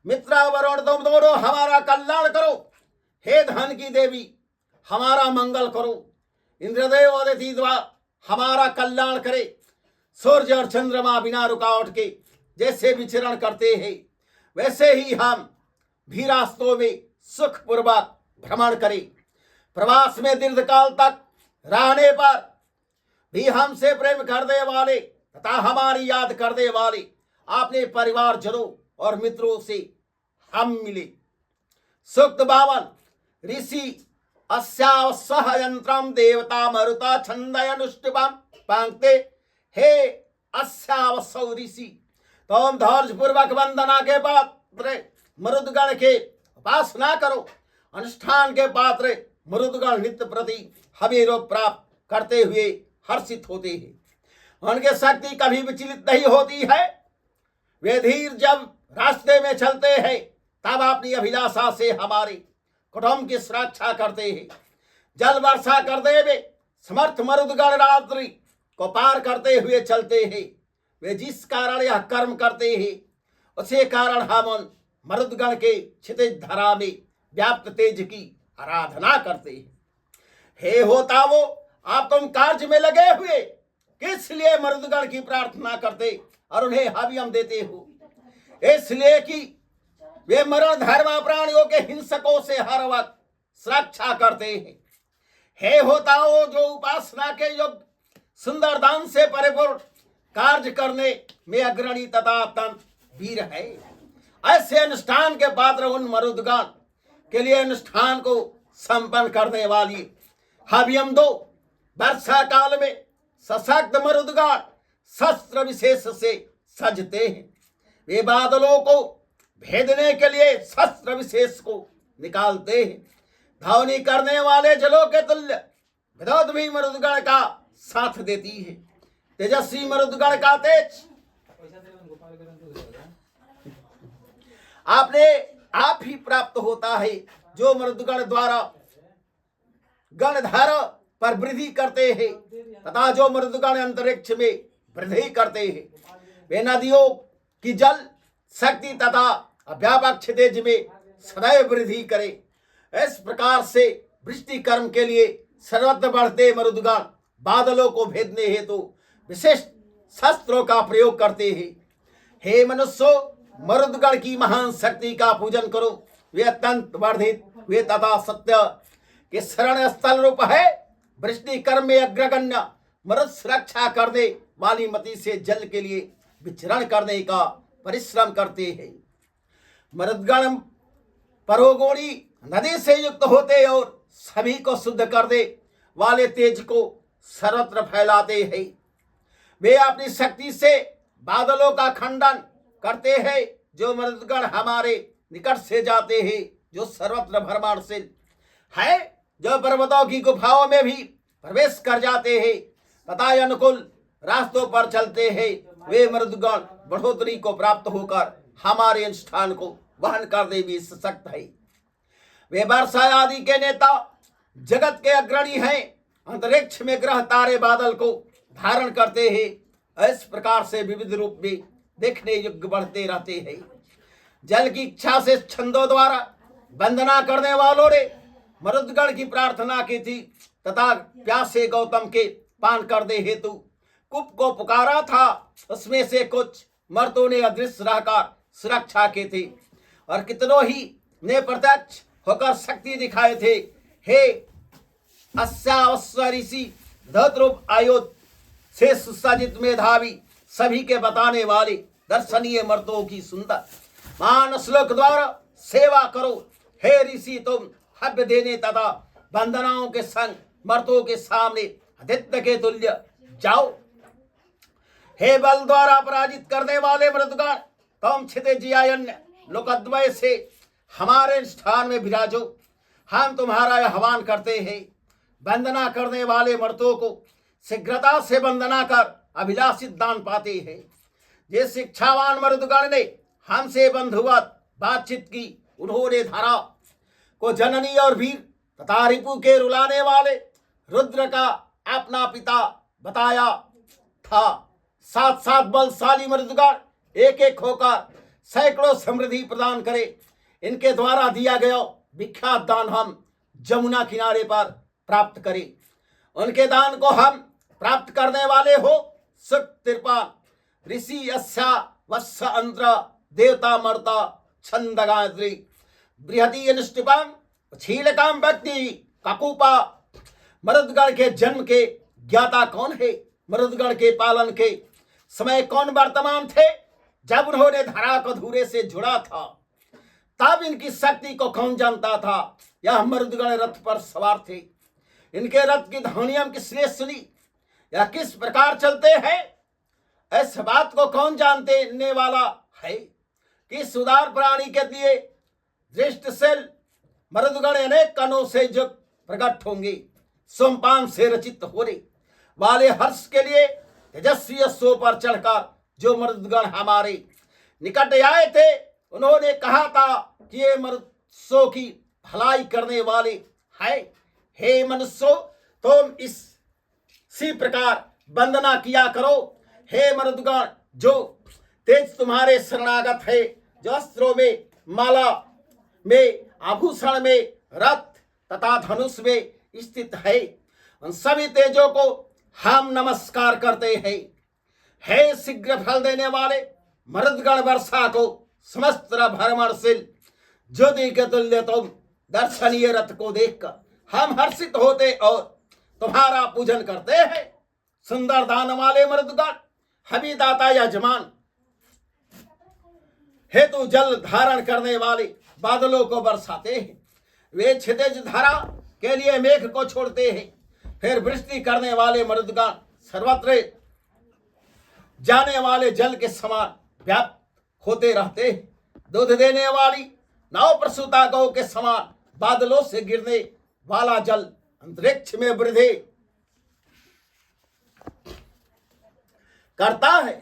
मित्रा वरुण तुम दोनों हमारा कल्याण करो। हे धन की देवी, हमारा मंगल करो। इंद्रदेव अदिति द्वारा हमारा कल्याण करे। सूर्य और चंद्रमा बिना रुकावट के जैसे विचरण करते हैं, वैसे ही हम भी रास्तों में सुखपूर्वक भ्रमण करें। प्रवास में दीर्घकाल तक रहने पर भी हमसे प्रेम करने वाले तथा हमारी याद करने वाले अपने परिवारजनों और मित्रों से हम मिले। सूक्त 52 ऋषि अस्यावसह यंत्रम देवता मरुता छंदयनुष्टुपम पंक्ते। हे अस्यावसौ ऋषि, तुम धैर्य पूर्वक वंदना के पात्र मरुदगण के उपासना करो। अनुष्ठान के पात्र मरुदगण नित्य प्रति हमें प्राप्त करते हुए हर्षित होते हैं। उनके शक्ति कभी विचलित नहीं होती है। वे धीर जब रास्ते में चलते हैं तब अपनी अभिलाषा से हमारे कुटुंब की सुरक्षा करते हैं। जल वर्षा करते हुए समर्थ मरुदगण रात्रि को पार करते हुए चलते हैं। वे जिस कारण यह कर्म करते हैं उसी कारण हम उन मरुदगण के क्षितिज धरा में व्याप्त तेज की आराधना करते हैं। हे होता वो, आप तुम कार्य में लगे हुए किस लिए मरुदगण की प्रार्थना करते और उन्हें हवियम देते हो? इसलिए कि वे मरण धर्म प्राणियों के हिंसकों से हर वक्त सुरक्षा करते हैं। हे होता वो, जो उपासना के युग सुंदर दान से परिपूर्ण कार्य करने में अग्रणी तथा अत्यंत वीर है। ऐसे अनुष्ठान के पात्र उन मरुदगण के लिए अनुष्ठान को संपन्न करने वाली हवियम दो। वर्षा काल में सशक्त मरुदगण शस्त्र विशेष से सजते हैं। वे बादलों को भेदने के लिए शस्त्र विशेष को निकालते हैं। धावनी करने वाले जलों के तुल्य विद्युत भी मरुदगण का साथ देती है। तेजस्वी मरुदगण का तेज आपने आप ही प्राप्त होता है, जो मरुदगण द्वारा गणधर पर वृद्धि करते हैं तथा जो मरुदगण अंतरिक्ष में वृद्धि करते हैं। वे नदियों की जल शक्ति तथा व्यापक क्षितिज में सदैव वृद्धि करे। इस प्रकार से वृष्टि कर्म के लिए सर्वत्र बढ़ते मरुदगण बादलों को भेदने हेतु विशिष्ट शस्त्रों का प्रयोग करते हैं। हे मनुष्यों, मरुदगण की महान शक्ति का पूजन करो। वे अत्यंत वर्धित वे तथा सत्य के शरण स्थल रूप है। वृष्टि कर्म में अग्रगण्य मरुद सुरक्षा करने वाली मति से जल के लिए विचरण करने का परिश्रम करते हैं। मरुदगण परोगोणी नदी से युक्त होते और सभी को शुद्ध करने वाले तेज को सर्वत्र फैलाते हैं। वे अपनी शक्ति से बादलों का खंडन करते हैं। जो मरुदगण हमारे निकट से जाते हैं, जो सर्वत्र भ्रमणशील है, जो पर्वतों की गुफाओं में भी प्रवेश कर जाते हैं तथा अनुकूल रास्तों पर चलते हैं, वे मरुदगण बढ़ोतरी को प्राप्त होकर हमारे अनुष्ठान को वहन करने में सशक्त है। वे वर्षा आदि के नेता जगत के अग्रणी हैं। अंतरिक्ष में ग्रह तारे बादल को धारण करते हैं। इस प्रकार से विविध रूप में देखने योग्य बढ़ते रहते हैं। जल की इच्छा से छंदों द्वारा वंदना करने वालों ने मरुदगण की प्रार्थना की थी तथा प्यासे गौतम के पान करने हेतु कुप को पुकारा था। उसमें से कुछ मर्दों ने अदृश्य रहकर सुरक्षा के थे और कितनों ही ने प्रत्यक्ष होकर शक्ति दिखाए थे। हे अस्यावस्व ऋषि, धृतरूप आयुध से सुसज्जित मेधावी, सभी के बताने वाले दर्शनीय मर्दों की सुंदर मान श्लोक द्वारा सेवा करो। हे ऋषि, तुम हव्य देने तथा वंदनाओं के संग मर्दों के सामने आदित्य के तुल्य जाओ। हे बल द्वारा पराजित करने वाले मृदगण, तुम क्षितिजयान्य लोकद्वय से हमारे स्थान में विराजो। हम तुम्हारा आह्वान करते हैं। वंदना करने वाले मर्दों को शीघ्रता से वंदना कर अभिलाषित दान पाते हैं। जिस शिक्षावान मर्दगण ने हमसे बंधुवत बातचीत की, उन्होंने धरा को जननी और वीर तथा रिपु के रुलाने वाले रुद्र का अपना पिता बताया था। सात सात बलशाली मृदगण एक एक होकर सैकड़ों समृद्धि प्रदान करे। इनके द्वारा दिया गया विख्यात दान हम जमुना किनारे पर प्राप्त करें। उनके दान को हम प्राप्त करने वाले हो सुख तिरपाल ऋषि अस्या वत्स अंत्र देवता मर्ता छंदगाद्री बृहदी निष्टिपम छीलकाम व्यक्ति काकूपा। मरुदगण के जन्म के ज्ञाता कौन है? मरुदगण के पालन के समय कौन वर्तमान थे? जब उन्होंने धरा को धूरे से जुड़ा था तब इनकी शक्ति को कौन जानता था? यह मरुदगण रथ पर सवार थे। इनके रथ की ध्वनियां किसने सुनी? यह किस प्रकार चलते हैं? इस बात को कौन जानने वाला है कि सुधार प्राणी के लिए दृष्टशील मरुदगण अनेक कणों से युक्त प्रकट होंगे। सोमपान से रचित होने वाले हर्ष के लिए तेजस्वी अश्वों पर चढ़कर जो मरुदगण हमारे निकट आए थे, उन्होंने कहा था कि ये मनुष्यों की भलाई करने वाले हैं। हे मनुष्यों, तुम इसी प्रकार वंदना किया करो। हे मरुदगण, जो तेज तुम्हारे शरणागत है, जो अस्त्रों में, माला में, आभूषण में, रथ तथा धनुष में स्थित है, उन सभी तेजों को हम नमस्कार करते हैं। हे शीघ्र फल देने वाले मरुदगण वर्षा को समस्त भ्रमणशील ज्योति के तुल्य तुम दर्शनीय रथ को देखकर हम हर्षित होते और तुम्हारा पूजन करते हैं। सुंदर दान वाले मरुदगण हविदाता यजमान हेतु जल धारण करने वाले बादलों को बरसाते हैं। वे क्षितिज धारा के लिए मेघ को छोड़ते हैं। फिर वृष्टि करने वाले मरुदगण सर्वत्र जाने वाले जल के समान व्याप्त होते रहते हैं। दूध देने वाली नव प्रसूता गौ के समान बादलों से गिरने वाला जल अंतरिक्ष में वृद्धि करता है।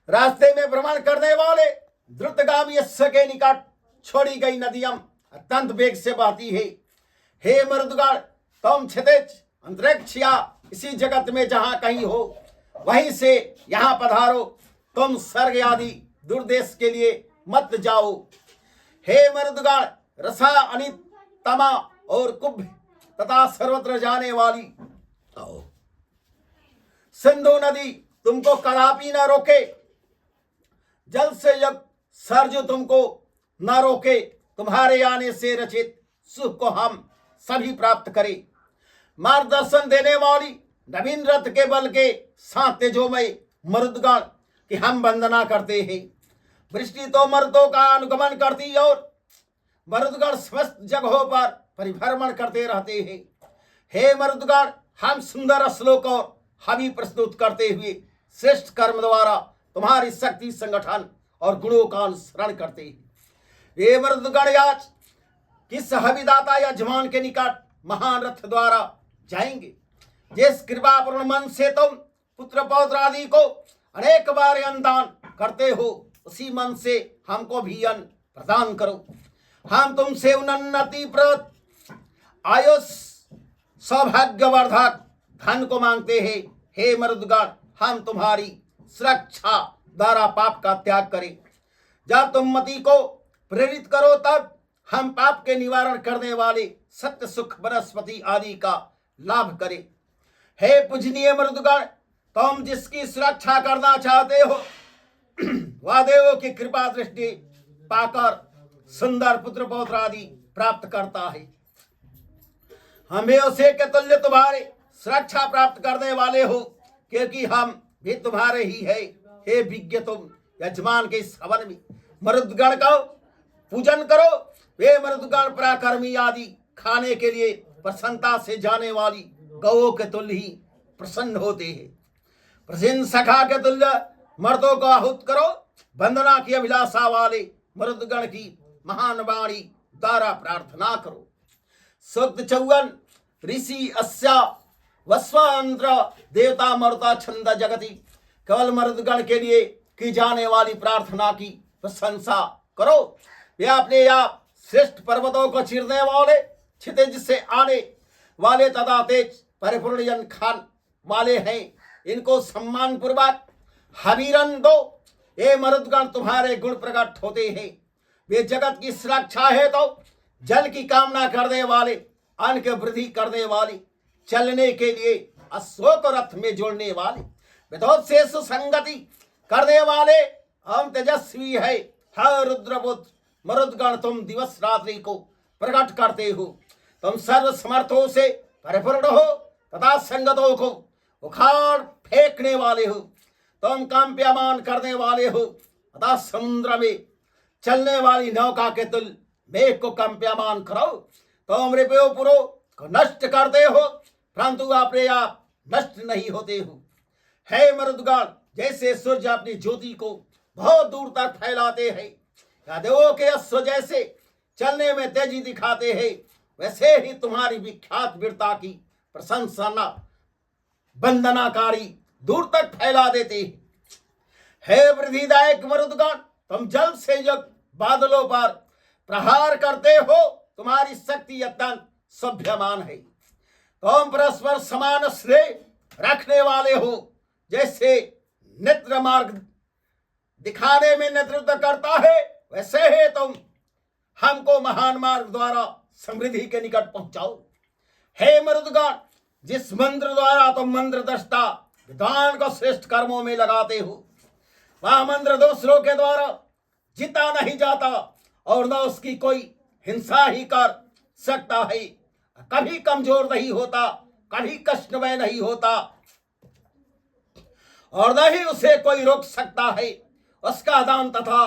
रास्ते में भ्रमण करने वाले द्रुतगामी यस्य के निकट छोड़ी गई नदियां अत्यंत वेग से बहती है। हे मरुदगण, तुम क्षितिज अंतरिक्ष या इसी जगत में जहां कहीं हो वहीं से यहां पधारो। तुम स्वर्ग आदि दुर्देश के लिए मत जाओ। हे मरुदगण, रसा अनित तमा और कुभ तथा सर्वत्र जाने वाली सिंधु नदी तुमको कदापि न रोके। जल से युक्त सरजू तुमको न रोके। तुम्हारे आने से रचित सुख को हम सभी प्राप्त करें। मार्गदर्शन देने वाली नवीन रथ के बल के साथ तेजोमय मरुदगण की हम वंदना करते हैं। वृष्टि तो मर्दों का अनुगमन करती और मरुदगण समस्त जगहों पर परिभ्रमण करते रहते हैं। हे मरुदगण, हम सुंदर श्लोक और हवि प्रस्तुत करते हुए श्रेष्ठ कर्म द्वारा तुम्हारी शक्ति संगठन और गुणों का अनुसरण करते हैं। हे मरुदगण, आज किस हविदाता या जमान के निकट महान रथ द्वारा जाएंगे? जिस कृपापूर्ण मन से तुम पुत्र पौत्र आदि को अनेक बार अन्न दान करते हो, उसी मन से हमको भी अन्न प्रदान करो। हम तुमसे उन्नति प्रद आयुष सौभाग्यवर्धक धन को मांगते हैं। हे मरुदगण, हम तुम्हारी सुरक्षा द्वारा पाप का त्याग करें। जब तुम मति को प्रेरित करो तब हम पाप के निवारण करने वाले सत्य सुख वनस्पति आदि का लाभ करें। हे पूजनीय मरुदगण, तुम जिसकी सुरक्षा करना चाहते हो वह देवों की कृपा दृष्टि पाकर सुंदर पुत्र पौत्र आदि प्राप्त करता है। हमें उसे के तुल्य तुम्हारे सुरक्षा प्राप्त करने वाले हो, क्योंकि हम भी तुम्हारे ही है। हे विज्ञ, तुम यजमान के इस हवन में मरुदगण का पूजन करो। वे मरुदगण पराक्रमी आदि खाने के लिए प्रसन्नता से जाने वाली गौओं के तुल्य ही प्रसन्न होते हैं। प्रसिन्न सखा के तुल्य मर्दों को आहुत करो। वंदना की अभिलाषा वाले मरुदगण की महान वाणी द्वारा प्रार्थना करो। सूक्त 54 ऋषि अस्या वस्वांत्र देवता मरुता छंद जगति। केवल मरुदगण के लिए की जाने वाली प्रार्थना की प्रशंसा करो। वे अपने आप श्रेष्ठ पर्वतों को चीरने वाले, क्षितिज से आने वाले तथा तेज परिपूर्ण जन खान वाले हैं, इनको सम्मान पूर्वक हवीरन दो। ये मरुदगण तुम्हारे गुण प्रकट होते हैं। वे जगत की सुरक्षा है तो जल की कामना करने वाले, अन्न की वृद्धि करने वाले, चलने के लिए अश्वों रथ में जोड़ने वाले, विधोत से सुसंगति करने वाले, हम तेजस्वी है। हर रुद्रपुत्र मरुदगण तुम दिवस रात्रि को प्रकट करते हो। तुम सर्व समर्थों से परिपूर्ण हो तथा संगतों को उखाड़ फेंकने वाले हो। तुम कंप्यमान करने वाले हो तथा समुद्र में चलने वाली नौका के तुल मेघ को कंप्यमान करो। तुम रिपुपुरों को नष्ट करते हो परंतु अपने आप नष्ट नहीं होते हो। हे मरुदगण, जैसे सूर्य अपनी ज्योति को बहुत दूर तक फैलाते हैं या देवों के अश्व जैसे चलने में तेजी दिखाते हैं, वैसे ही तुम्हारी विख्यात वीरता की प्रशंसा वंदनाकारी दूर तक फैला देते हैं। हे वृद्धिदायक मरुदगण, तुम जल से जग बादलों पर प्रहार करते हो। तुम्हारी शक्ति अत्यंत सभ्यमान है। तुम परस्पर समान श्रेय रखने वाले हो। जैसे नेत्र मार्ग दिखाने में नेतृत्व करता है, वैसे ही तुम हमको महान मार्ग द्वारा समृद्धि के निकट पहुंचाओ। हे मरुदगण, जिस मंत्र द्वारा तुम मंत्र दृष्टा विद्वान को श्रेष्ठ कर्मों में लगाते हो, वह मंत्र दूसरों के द्वारा जीता नहीं जाता और न उसकी कोई हिंसा ही कर सकता है। कभी कमजोर नहीं होता, कभी कष्टमय नहीं होता और न ही उसे कोई रोक सकता है। उसका दान तथा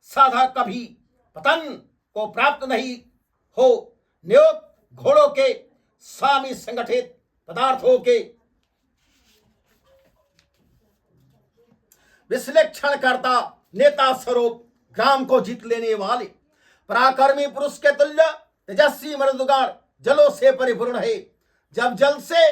साधक कभी पतन को प्राप्त नहीं हो। नियोग घोड़ों के स्वामी संगठित पदार्थों के विश्लेषण करता नेता स्वरूप ग्राम को जीत लेने वाले पराक्रमी पुरुष के तुल्य तेजस्वी मरुदगण जलों से परिपूर्ण है। जब जल से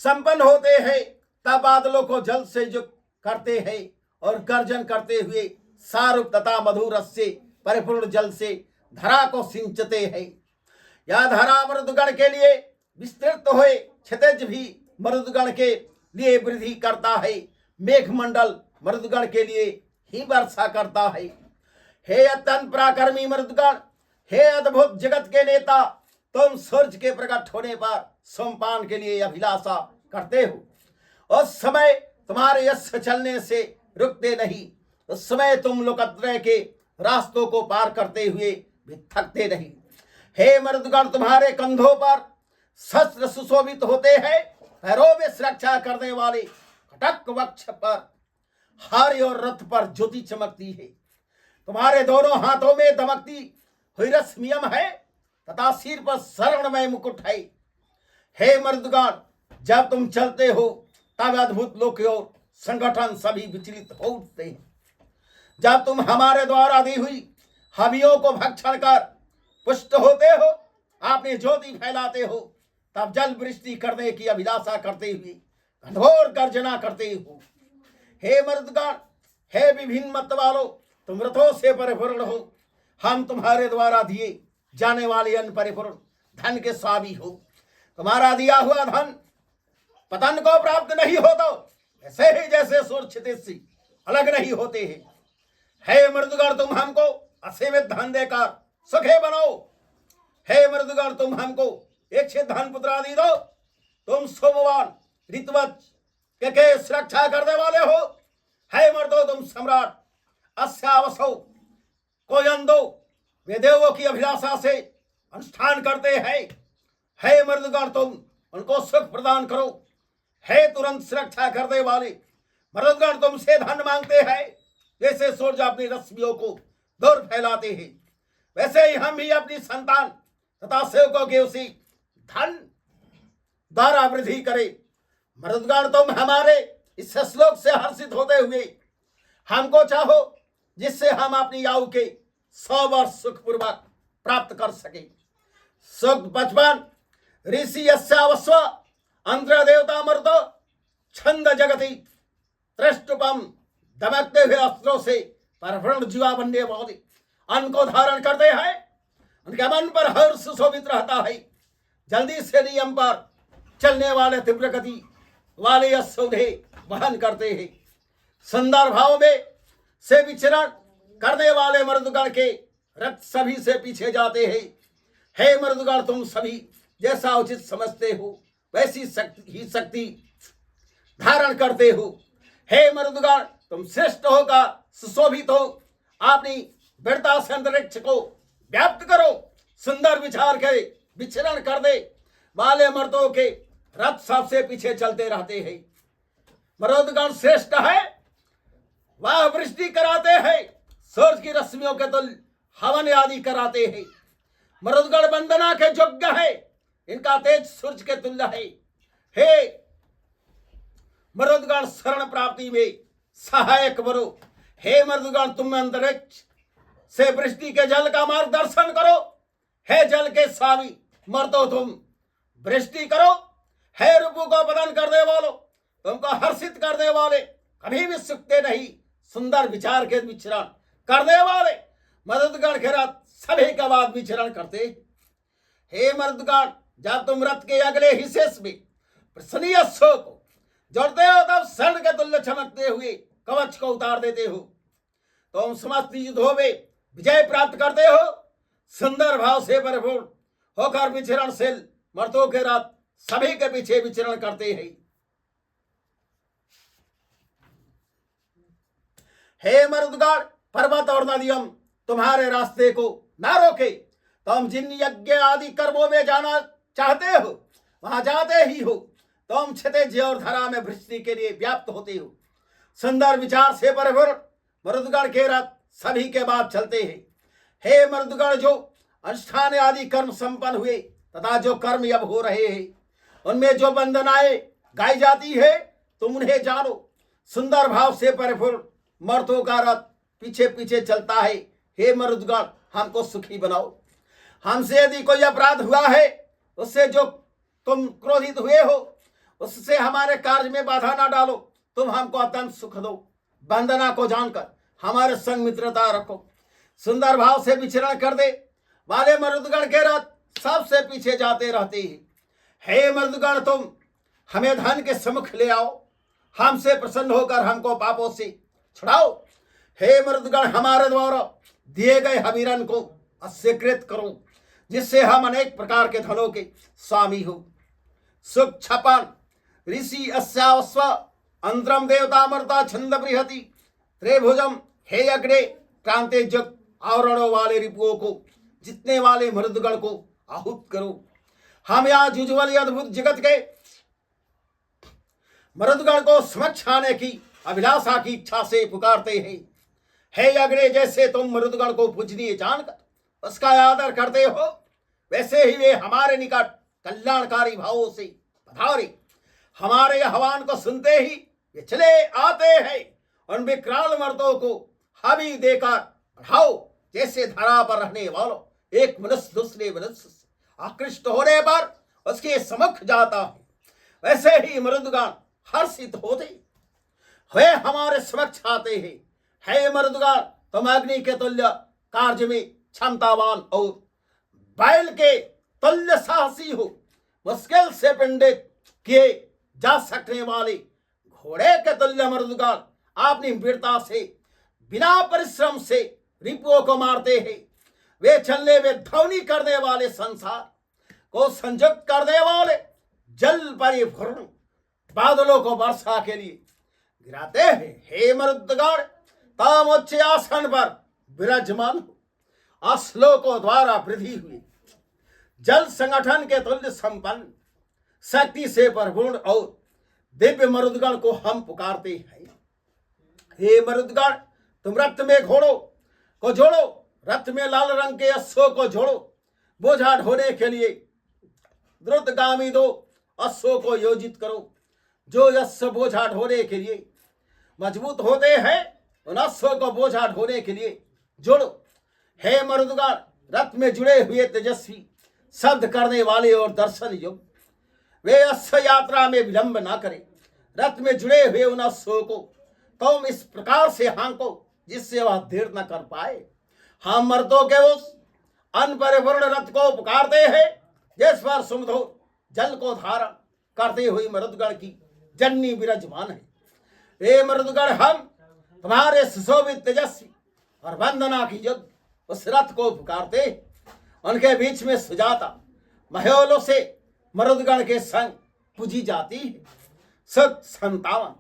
संपन्न होते हैं तब बादलों को जल से युक्त करते हैं और गर्जन करते हुए सारूप तथा मधुर रस से परिपूर्ण जल से धरा को सिंचते हैं। यह धरा मरुदगण के लिए विस्तृत हुए क्षितिज भी मरुदगण के लिए वृद्धि करता है। मेघमंडल मरुदगण के लिए ही वर्षा करता है। हे अत्यंत पराक्रमी मरुदगण, हे अद्भुत जगत के नेता, तुम सूर्य के प्रकट होने पर सोमपान के लिए अभिलाषा करते हो। उस समय तुम्हारे यश चलने से रुकते नहीं। उस समय तुम लोकत्रय के रास्तों को पार करते हुए भी थकते नहीं। हे मरुदगण, तुम्हारे कंधों पर शस्त्र सुशोभित होते हैं। पैरों में सुरक्षा करने वाले कटक वक्ष पर हारी और रथ पर ज्योति चमकती है। तुम्हारे दोनों हाथों में दमकती हुई रश्मियम है तथा सिर पर स्वर्णमय मुकुट है। हे मरुदगण, जब तुम चलते हो तब अद्भुत लोक और संगठन सभी विचलित हो उठते हैं। जब तुम हमारे द्वारा दी हुई हवियों को भक्षण कर पुष्ट होते हो, आपने ज्योति फैलाते हो, तब जल वृष्टि करने की अभिलाषा करते हुए घनघोर गर्जना करते हो। हे मरुदगण, हे विभिन्न मत वालों, तुम रथों से परिपूर्ण हो। हम तुम्हारे द्वारा दिए जाने वाले अन्न परिपूर्ण धन के स्वामी हो। तुम्हारा दिया हुआ धन पतन को प्राप्त नहीं होता, ऐसे ही जैसे सूर्य क्षितिज से अलग नहीं होते हैं। हे मरुदगण, तुम हमको असीमित धन देकर सुखे बनाओ। हे मरुदगण, तुम हमको इच्छित धन पुत्रादि दो। तुम सोमवान ऋतुवत के सुरक्षा करने वाले हो। हे मर्दो, तुम सम्राट अश्यावसो कोयंदो वे देवों की अभिलाषा से अनुष्ठान करते हैं। हे मर्दगण, तुम उनको सुख प्रदान करो। हे तुरंत सुरक्षा करने वाले मरुदगण, तुमसे धन मांगते हैं। जैसे सूर्य अपनी रश्मियों को दूर फैलाते हैं, वैसे ही हम भी अपनी संतान तथा सेवकों के उसी धन द्वारा वृद्धि करें। मरुदगण, तुम हमारे इस श्लोक से हर्षित होते हुए हमको चाहो, जिससे हम अपनी आयु के 100 वर्ष सुखपूर्वक प्राप्त कर सके। सुख 55 ऋषि यस्यावस्व अंतर देवता मर्दो छंद जगति त्रष्टुपम दमकते हुए अस्त्रों से परवर्ण जीवा बनने वाले अन्न को धारण करते हैं। उनके मन पर हर्ष शोभित रहता है। जल्दी से नियम पर चलने वाले तीव्र गति वाले अश्वधे वहन करते हैं। सुंदर भाव में से विचरण करने वाले मर्दगण के रथ सभी से पीछे जाते हैं। हे मर्दगण, तुम सभी जैसा उचित समझते हो वैसी शक्ति धारण करते हो। हे मर्दगण, तुम श्रेष्ठ होकर सुशोभित हो। अपनी वीरता से अंतरिक्ष को व्याप्त करो। सुंदर विचार के विचरण कर दे वाले मर्दों के रथ सबसे पीछे चलते रहते हैं। मर्दगण श्रेष्ठ है, वह वृष्टि कराते हैं, सूरज की रश्मियों के तुल्य हवन आदि कराते हैं। मर्दगण वंदना के योग्य है, इनका तेज सूरज के तुल्य है। हे मर्दगण, शरण प्राप्ति में सहायक बनो। हे मर्दगण, तुम अंतरिक्ष से वृष्टि के जल का मार्गदर्शन करो। हे जल के स्वामी मर्दो, तुम वृष्टि करो। हे रूपों को बदन करने वालों, तुमको हर्षित करने वाले, कभी भी सुखते नहीं, सुंदर विचार के विचरण करने वाले मर्दगण के रथ सभी के बाद विचरण करते। हे मर्दगण, जब तुम रथ के अगले हिस्से में प्रसन्नीय अश्व को जोड़ते हो तब स्वर्ण के तुल्य चमकते हुए कवच को उतार देते हो। तुम समस्त युद्धों में विजय प्राप्त करते हो। सुंदर भाव से परिपूर्ण होकर विचरणशील मर्दों के रथ सभी के पीछे विचरण करते हैं। हे मर्दगण, पर्वत और नदियां तुम्हारे रास्ते को ना रोके। तुम जिन यज्ञ आदि कर्मों में जाना चाहते हो वहां जाते ही हो। तुम क्षितिज और धरा में वृष्टि के लिए व्याप्त होते हो। सुंदर विचार से परिपूर्ण मर्दगण के रथ सभी के बाद चलते हैं। हे मर्दगण, जो अनुष्ठान आदि कर्म संपन्न हुए तथा जो कर्म अब हो रहे हैं उनमें जो वंदनाएं गाई जाती है तुम उन्हें जानो। सुंदर भाव से परिपूर्ण मर्दों का रथ पीछे पीछे चलता है। हे मर्दगण, हमको सुखी बनाओ। हमसे यदि कोई अपराध हुआ है, उससे जो तुम क्रोधित हुए हो उससे हमारे कार्य में बाधा ना डालो। तुम हमको अत्यंत सुख दो। वंदना को जानकर हमारे संग मित्रता रखो। सुंदर भाव से विचरण कर दे वाले मर्दगण के रथ सबसे पीछे जाते रहते हैं। हे मर्दगण, तुम हमें धन के सम्मुख ले आओ। हमसे प्रसन्न होकर हमको पापों से छुड़ाओ। हे मर्दगण, हमारे द्वारा दिए गए हवीरन को अस्वीकृत करो, जिससे हम अनेक प्रकार के धनों के स्वामी हो। सुख छपन ऋषि अस्यावस्व अंतरम देवता मर्ता छंद बृहति त्रिभुजम। हे अग्रे क्रांति जग आवरणों वाले रिपुओं को जितने वाले मर्दगण को आहूत करो। हम यहाँ जुज्वल अद्भुत जगत के मर्दगण को समक्ष आने की अभिलाषा की इच्छा से पुकारते हैं। हे अग्रे, जैसे तुम मर्दगण को पूजनीय जानकर उसका आदर करते हो वैसे ही वे हमारे निकट कल्याणकारी भावों से पधारे। हमारे आह्वान को सुनते ही वे चले आते हैं। उन विकराल मर्दों को हवी देकर बढ़ाओ। जैसे धरा पर रहने वालों एक मनुष्य दूसरे मनुष्य से आकृष्ट होने पर उसके सम्मुख जाता है, वैसे ही मर्दगण हर्षित होते हुए हमारे समक्ष आते हैं। हे मर्दगण, तुम अग्नि के तुल्य कार्य में क्षमतावान और बैल के तुल्य साहसी हो। मुश्किल से पिंडित किए जा सकने वाले घोड़े के तुल्य मर्दगण अपनी वीरता से बिना परिश्रम से रिपुओं को मारते हैं। वे चलने में ध्वनि करने वाले संसार को संयुक्त करने वाले जल परिपूर्ण बादलों को वर्षा के लिए गिराते हैं। हे मर्दगण, तुम उच्च आसन पर विराजमान हो। श्लोकों द्वारा वृद्धि हुई जल संगठन के तुल्य संपन्न शक्ति से परिपूर्ण और दिव्य मर्दगण को हम पुकारते हैं। हे मर्दगण, तुम रथ में घोड़ों को जोड़ो। रथ में लाल रंग के अश्वों को जोड़ो। बोझा ढोने के लिए द्रुतगामी दो अश्वों को योजित करो। जो अश्व बोझा ढोने के लिए मजबूत होते हैं उन अश्वों को बोझा ढोने के लिए जोड़ो। हे मर्दगण, रथ में जुड़े हुए तेजस्वी शब्द करने वाले और दर्शन युक्त वे अश्व यात्रा में विलंब ना करें। रथ में जुड़े हुए उन अश्वों को तुम इस प्रकार से हांको जिससे वह देर न कर पाए। हम मर्दों के उस अनपरिपूर्ण रथ को पुकारते हैं जिस पर सुमधुर जल को धारण करते हुए मरुदगण की जननी विराजमान है। हे मरुदगण, हम तुम्हारे सुशोभित तेजस्वी और वंदना की युद्ध उस रथ को पुकारते। उनके बीच में सुजाता मह्योलों से मरुदगण के संग पूजी जाती है। सत 57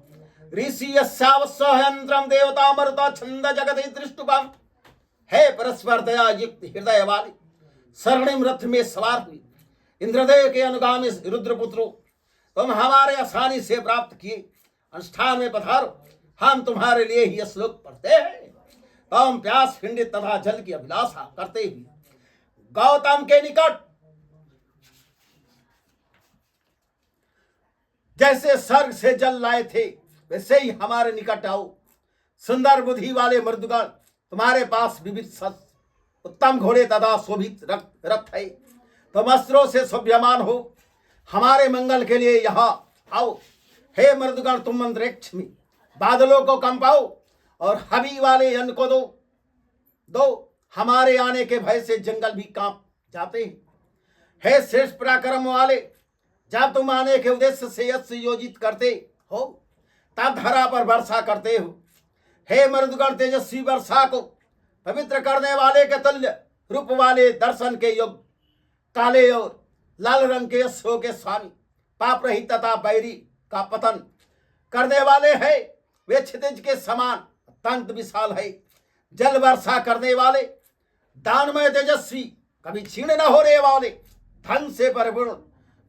ऋषि यस्यावस्वयंत्रम देवता मरुता छंद जगति दृष्टुपम। है परस्पर दया युक्त हृदय वाले स्वर्णिम रथ में सवार हुई इंद्रदेव के अनुगामी रुद्रपुत्रों, तुम हमारे आसानी से प्राप्त किए अनुष्ठान में पधारो। हम तुम्हारे लिए ही श्लोक पढ़ते हैं। तुम प्यास खंडित तथा जल की अभिलाषा करते हुए गौतम के निकट जैसे स्वर्ग से जल लाए थे वैसे ही हमारे निकट आओ। सुंदर बुद्धि वाले मृदुगण, तुम्हारे पास विविध उत्तम घोड़े तथा शोभित रथ है। तुम अस्त्रों से शोभ्यमान हो, हमारे मंगल के लिए यहाँ आओ। हे मृदुगण, तुम अंतरिक्ष में बादलों को कंपाओ और हवी वाले यन को दो। हमारे आने के भय से जंगल भी कांप जाते हैं। हे श्रेष्ठ पराक्रम वाले, जब तुम आने के उद्देश्य से यश योजित करते हो तब धरा पर वर्षा करते हो। हे मृदुगण, तेजस्वी वर्षा को पवित्र करने वाले के तुल्य रूप वाले दर्शन के योग काले और लाल रंग के यशों के स्वामी, पाप रहित तथा बैरी का पतन करने वाले हैं। वे क्षितिज के समान अत्यंत विशाल है। जल वर्षा करने वाले, दानमय तेजस्वी, कभी क्षीण न होने वाले, धन से परिपूर्ण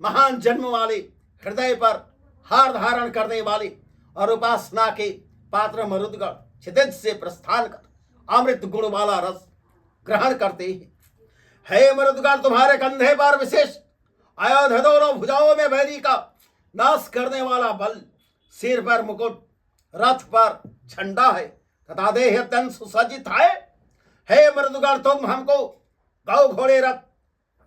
महान जन्म वाले, हृदय पर हार धारण करने वाले और उपासना के पात्र मरुदगण क्षितिज से प्रस्थान कर अमृत गुण वाला रस ग्रहण करते हैं। हे मरुदगण, तुम्हारे कंधे पर विशेष आयुध, दोनों भुजाओं में बैरी का नाश करने वाला बल, सिर पर मुकुट, रथ पर झंडा है तथा देह अत्यंत सुसज्जित है। हे मृदुगण, तुम हमको गौ घोड़े रथ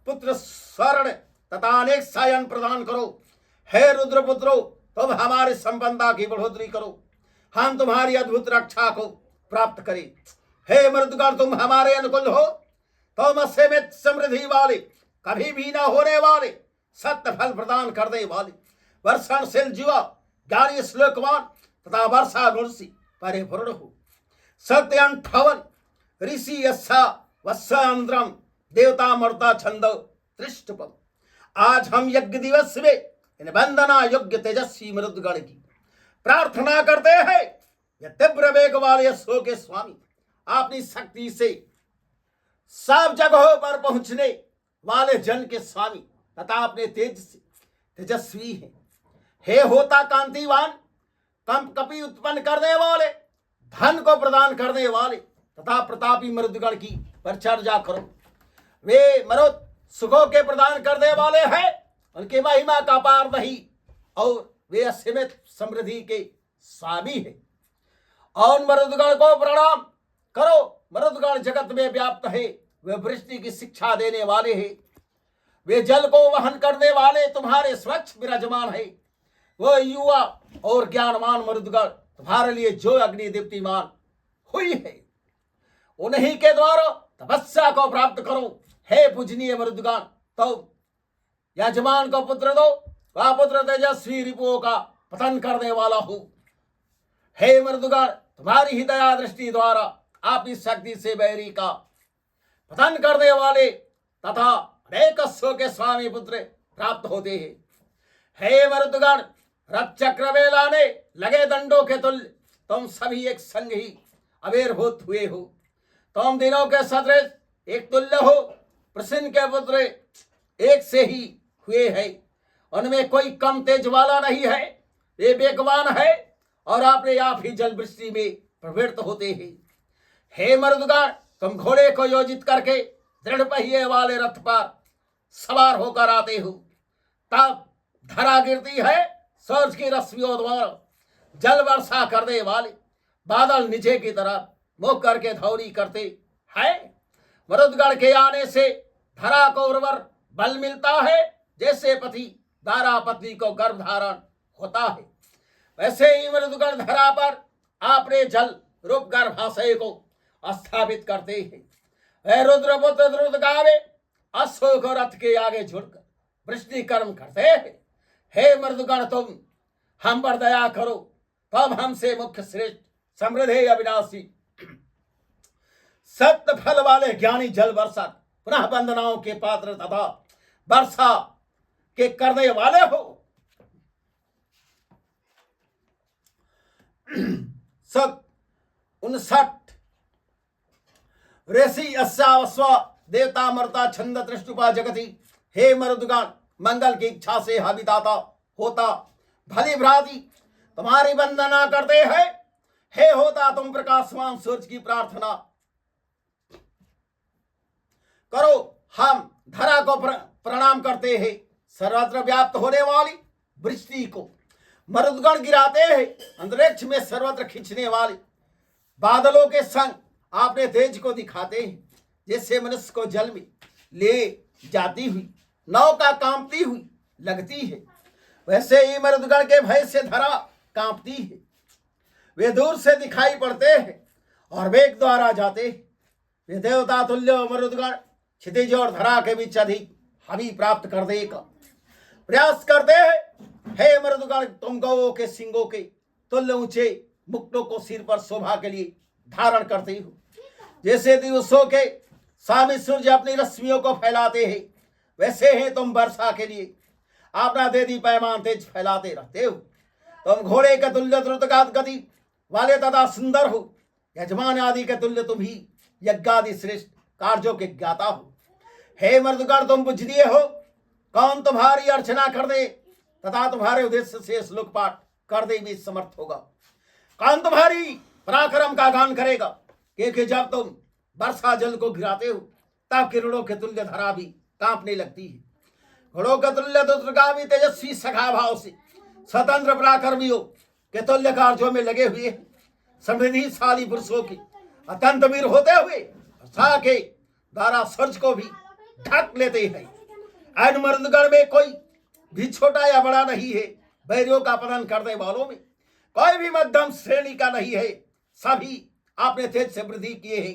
पुत्र स्वर्ण तथा अनेक सायन प्रदान करो। हे रुद्रपुत्रो, तुम हमारे संबंधा की बढ़ोतरी करो, हम तुम्हारी अद्भुत रक्षा को प्राप्त करें। हे मृदुगण, तुम हमारे अनुकूल हो, तुम असीमित समृद्धि वाले, कभी भी न होने वाले, सत्य फल प्रदान करने वाले, वर्षणशील जीवा, ज्ञानी श्लोकवान तथा वर्षा गुण से परिपूर्ण हो। सत्य 58 ऋषि यस्सा वत्सांद्रम देवता मर्ता छंद त्रिष्टपम। आज हम यज्ञ दिवस में इन वंदना योग्य तेजस्वी मरुदगण की प्रार्थना करते हैं। यह तीव्र वेग वाले यशों के स्वामी, अपनी शक्ति से सब जगहों पर पहुंचने वाले जन के स्वामी तथा अपने तेज से तेजस्वी हैं। हे होता कांतिवान, कंप कपि उत्पन्न करने वाले, धन को प्रदान करने वाले तथा प्रतापी मरुदगण की परिचर्या करो। वे मरुद सुखों के प्रदान करने वाले हैं, उनकी महिमा का पार नहीं और वे असीमित समृद्धि के स्वामी है। और मरुदगण को प्रणाम करो। मरुदगण जगत में व्याप्त है, वे वृष्टि की शिक्षा देने वाले हैं। वे जल को वहन करने वाले तुम्हारे स्वच्छ विराजमान है। वो युवा और ज्ञानवान मरुदगण तुम्हारे लिए जो अग्नि दीप्तिमान हुई है, उन्हीं के द्वारा तपस्या को प्राप्त करो। हे पूजनीय मरुदगण, तो यजमान को पुत्र दो, वह पुत्र तेजस्वी रिपुओं का पतन करने वाला हो। हे मरुदगण, तुम्हारी ही दया दृष्टि द्वारा आप इस शक्ति से बैरी का पतन करने वाले तथा अनेक अश्वों के स्वामी पुत्र प्राप्त होते हैं। हे मरुदगण, रथ चक्र में लाने लगे दंडों के तुल्य तुम सभी एक संग ही आविर्भूत हुए हो। तुम दिनों के सदृश एक तुल्य हो। प्रसिन्न के पुत्र एक से ही हुए हैं, उनमें कोई कम तेज वाला नहीं है। वे वेगवान है और अपने आप ही जल वृष्टि में प्रवृत्त होते हैं। हे मरुदगण, तुम घोड़े को योजित करके दृढ़ पहिए वाले रथ पर सवार होकर आते हो, तब धरा गिरती है। सूरज की रश्मियों द्वारा जल वर्षा करने वाले बादल नीचे की तरफ मुख करके धौरी करते हैं। मरुदगण के आने से धरा को उर्वर बल मिलता है। जैसे पति द्वारा पत्नी को गर्भ धारण होता है, वैसे ही मरुदगण धरा पर आपने जल रूप गर्भाशय को स्थापित करते हैं। वह रुद्रपुत्र द्रुत गावे अश्व को रथ के आगे झुककर वृष्टि कर्म करते हैं। हे मृदगण तुम हम पर दया करो, तब हमसे मुख्य श्रेष्ठ समृद्धि अविनाशी सत्य फल वाले ज्ञानी जल वर्षा पुनः वंदनाओं के पात्र तथा वर्षा के करने वाले हो। सब 59 ऋषि अश्वास्व देवता मरता छंद दृष्टुपा जगति। हे मरुदगण मंगल की इच्छा से हविदाता होता भली भ्राति तुम्हारी वंदना करते हैं। हे होता तुम प्रकाशमान सूर्य की प्रार्थना करो, हम धरा को प्रणाम करते हैं। सर्वत्र व्याप्त होने वाली वृष्टि को मरुदगण गिराते हैं। अंतरिक्ष में सर्वत्र खींचने वाले बादलों के संग आपने तेज को दिखाते हैं। जैसे मनुष्य को जल में ले जाती हुई नौका कांपती हुई लगती है, वैसे ही मरुदगण के भय से धरा कांपती है। वे दूर से दिखाई पड़ते हैं और वेग द्वारा जाते हैं। वे देवता तुल्य मरुदगण क्षितिज और धरा के बीच अधिक हवि प्राप्त करने का प्रयास करते हैं। हे मरुदगण तुम गौओं के सिंगों के तुल्य ऊंचे मुकुटों को सिर पर शोभा के लिए धारण करते हो। जैसे दिवसों के स्वामी सूर्य अपनी रश्मियों को फैलाते हैं, वैसे ही तुम वर्षा के लिए अपना देदी पैमान तेज फैलाते रहते हो। तुम घोड़े के तुल्य द्रुतगात गति वाले तथा सुंदर हो। यजमान आदि के तुल्य तुम ही यज्ञादि श्रेष्ठ कार्यों के ज्ञाता हो। हे मर्दगण तुम पूजनीय हो। कौन तुम्हारी अर्चना कर दे तथा तुम्हारे उद्देश्य से श्लोक पाठ कर दे भी समर्थ होगा। कौन तुम्हारी पराक्रम का गान करेगा, क्योंकि जब तुम वर्षा जल को गिराते हो तब किरणों के तुल्य धरा भी कांपने लगती है। घोड़ों के तुल्य दुर्गामी तेजस्वी सखा भाव से स्वतंत्र पराक्रमियों के तुल्य कार्यों में लगे हुए समृद्धिशाली पुरुषों की अत्यंत वीर होते हुए वर्षा के द्वारा सूर्य को भी ढक लेते हैं। इन मर्दगण में कोई भी छोटा या बड़ा नहीं है। बैरियों का पतन करने वालों में कोई भी मध्यम श्रेणी का नहीं है। सभी आपने तेज से वृद्धि किए हैं।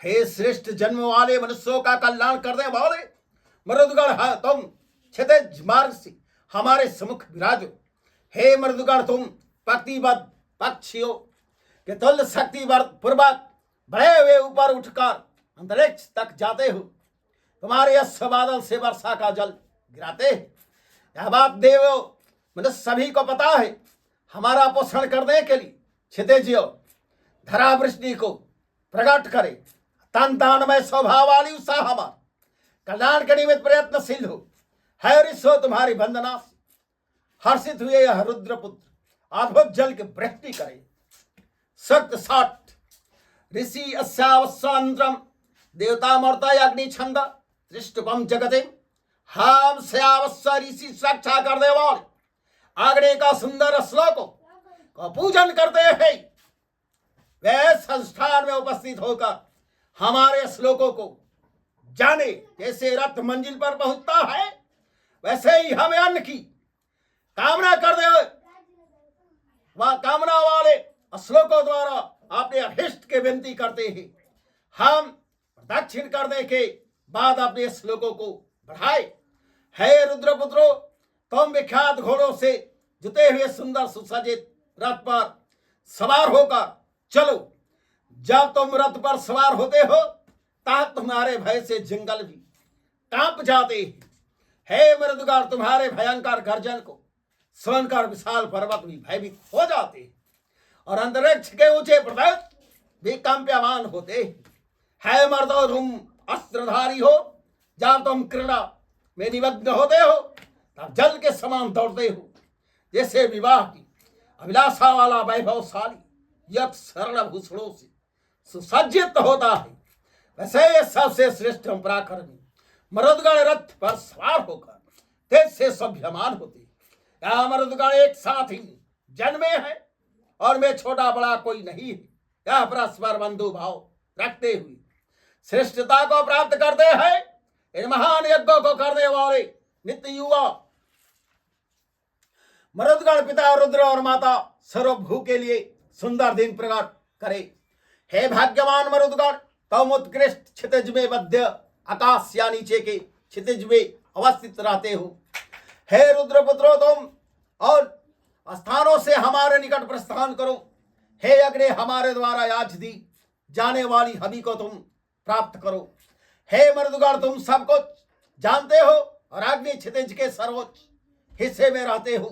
हे श्रेष्ठ जन्म वाले मनुष्यों का कल्याण करने वाले मरुदगण तुम क्षितिज मार्ग से हमारे सम्मुख विराजो। हे मरुदगण तुम पक्तिबद्ध पक्षियों के तुल्य शक्ति पूर्वक बढ़े हुए ऊपर उठकर अंतरिक्ष तक जाते हो। तुम्हारे अश्व बादल से वर्षा का जल गिराते हैं। यह बात देवो मतलब सभी को पता है। हमारा पोषण करने के लिए क्षितिज धरा वृष्टि को प्रकट करे। तन दानमय स्वभाव वाली उत्साह हमार कल्याण के निमित्त प्रयत्नशील हो। है ऋषो तुम्हारी वंदना से हर्षित हुए यह रुद्रपुत्र अद्भुत जल की वृष्टि करे। सक्त 60 ऋषि अस्यावस्वान्द्रम देवता मर्ता अग्नि छंद दृष्टपम जगते। हम श्यावस्व ऋषि सुरक्षा करने वाले अग्नि का सुंदर श्लोकों का पूजन करते हैं। वे संस्थान में उपस्थित होकर हमारे श्लोकों को जाने। जैसे रथ मंजिल पर पहुंचता है, वैसे ही हमें अन्न की कामना करते हुए वह कामना वाले श्लोकों द्वारा अपने अभिष्ट के विनती करते हैं। हम प्रदक्षिण करने के बाद अपने श्लोकों को बढ़ाए। हे रुद्रपुत्रो तुम विख्यात घोड़ों से जुते हुए सुंदर सुसज्जित रथ पर सवार होकर चलो। जब तुम रथ पर सवार होते हो तब तुम्हारे भय से जंगल भी कांप जाते हैं। हे मृदगण तुम्हारे भयंकर गर्जन को सुनकर विशाल पर्वत भी भयभीत हो जाते हैं और अंतरिक्ष के ऊंचे पर्वत भी कंप्यमान होते हैं। हे मर्दो तुम अस्त्रधारी हो। जब तुम क्रीड़ा में निमग्न होते हो तब जल के समान दौड़ते हो। जैसे विवाह की अभिलाषा वाला वैभवशाली यज्ञ शरण भूषणों से सुसज्जित होता है, वैसे ये सबसे श्रेष्ठ पराक्रमी मरुदगण रथ पर सवार होकर तेज से सभ्यमान होते। यह मरुदगण एक साथ ही जन्मे हैं और में छोटा बड़ा कोई नहीं है। यह परस्पर बंधु भाव रखते हुए श्रेष्ठता को प्राप्त करते हैं। इन महान यज्ञों को करने वाले नित्य युवा मरुदगण पिता रुद्र और माता सर्वभू के लिए सुंदर दिन प्रकट करे। हे भाग्यवान मरुदगण तुम उत्कृष्ट क्षितिज में मध्य आकाश या नीचे के क्षितिज में अवस्थित रहते हो। हे रुद्रपुत्रो, तुम और स्थानों से हमारे निकट प्रस्थान करो। हे अग्नि, हमारे द्वारा आज दी जाने वाली हवि को तुम प्राप्त करो। हे मरुदगण, तुम सब कुछ जानते हो और अग्नि क्षितिज के सर्वोच्च हिस्से में रहते हो।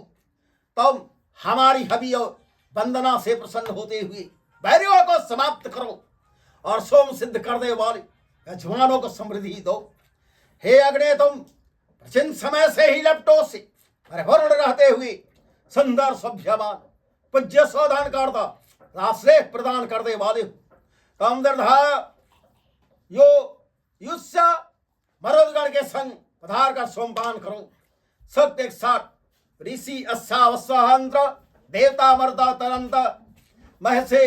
तुम हमारी हवि और वंदना से प्रसन्न होते हुए वैरियों को समाप्त करो और सोम सिद्ध करने वाले यजमानों को समृद्धि दो। हे अग्नि, तुम प्राचीन समय से ही लपटों से परिपूर्ण रहते हुए सुंदर सभ्यवान पूज्य शोधन करता आश्रय प्रदान करने वाले हो। तुम दर्धा यो युष्य मरुदगण के संग पधार कर सोमपान करो। सत्य एक साथ ऋषि अश्वावस्वाहंत्र देवता मर्दा तरंत महसे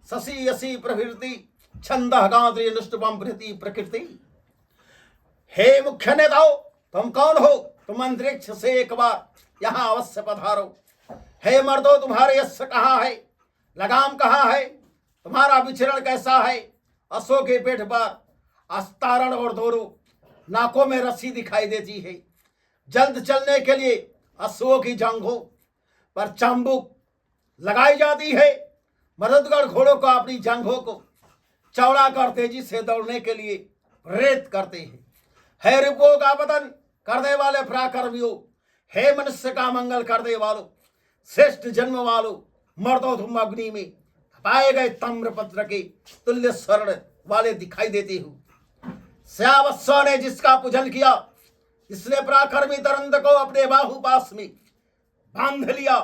शशि यसी प्रभृति छंद गांत्री निष्टुपम प्रति प्रकृति। हे मुख्य नेताओं, तुम कौन हो? तुम अंतरिक्ष से एक बार यहाँ अवश्य पधारो। हे मर्दो, तुम्हारे यश कहाँ है? लगाम कहाँ है? तुम्हारा विचरण कैसा है? अश्व के पेट पर अस्तारण और दोनों नाकों में रस्सी दिखाई देती है। जल्द चलने के लिए अश्वों की जांघों पर चांबुक लगाई जाती है। मरुदगण घोड़ों को अपनी जांघों को चौड़ा कर तेजी से दौड़ने के लिए प्रेरित करते हैं। हे रिपुओं का पतन करने वाले पराक्रमियों, हे मनुष्य का मंगल करने वालों, श्रेष्ठ जन्म वालों, मर्दों, तुम अग्नि में पाए गए ताम्रपत्र के तुल्य स्वर्ण वाले दिखाई देते हो। श्यावस्व ने जिसका पूजन किया, इसने पराक्रमी तरंद को अपने बाहुपास में बांध लिया।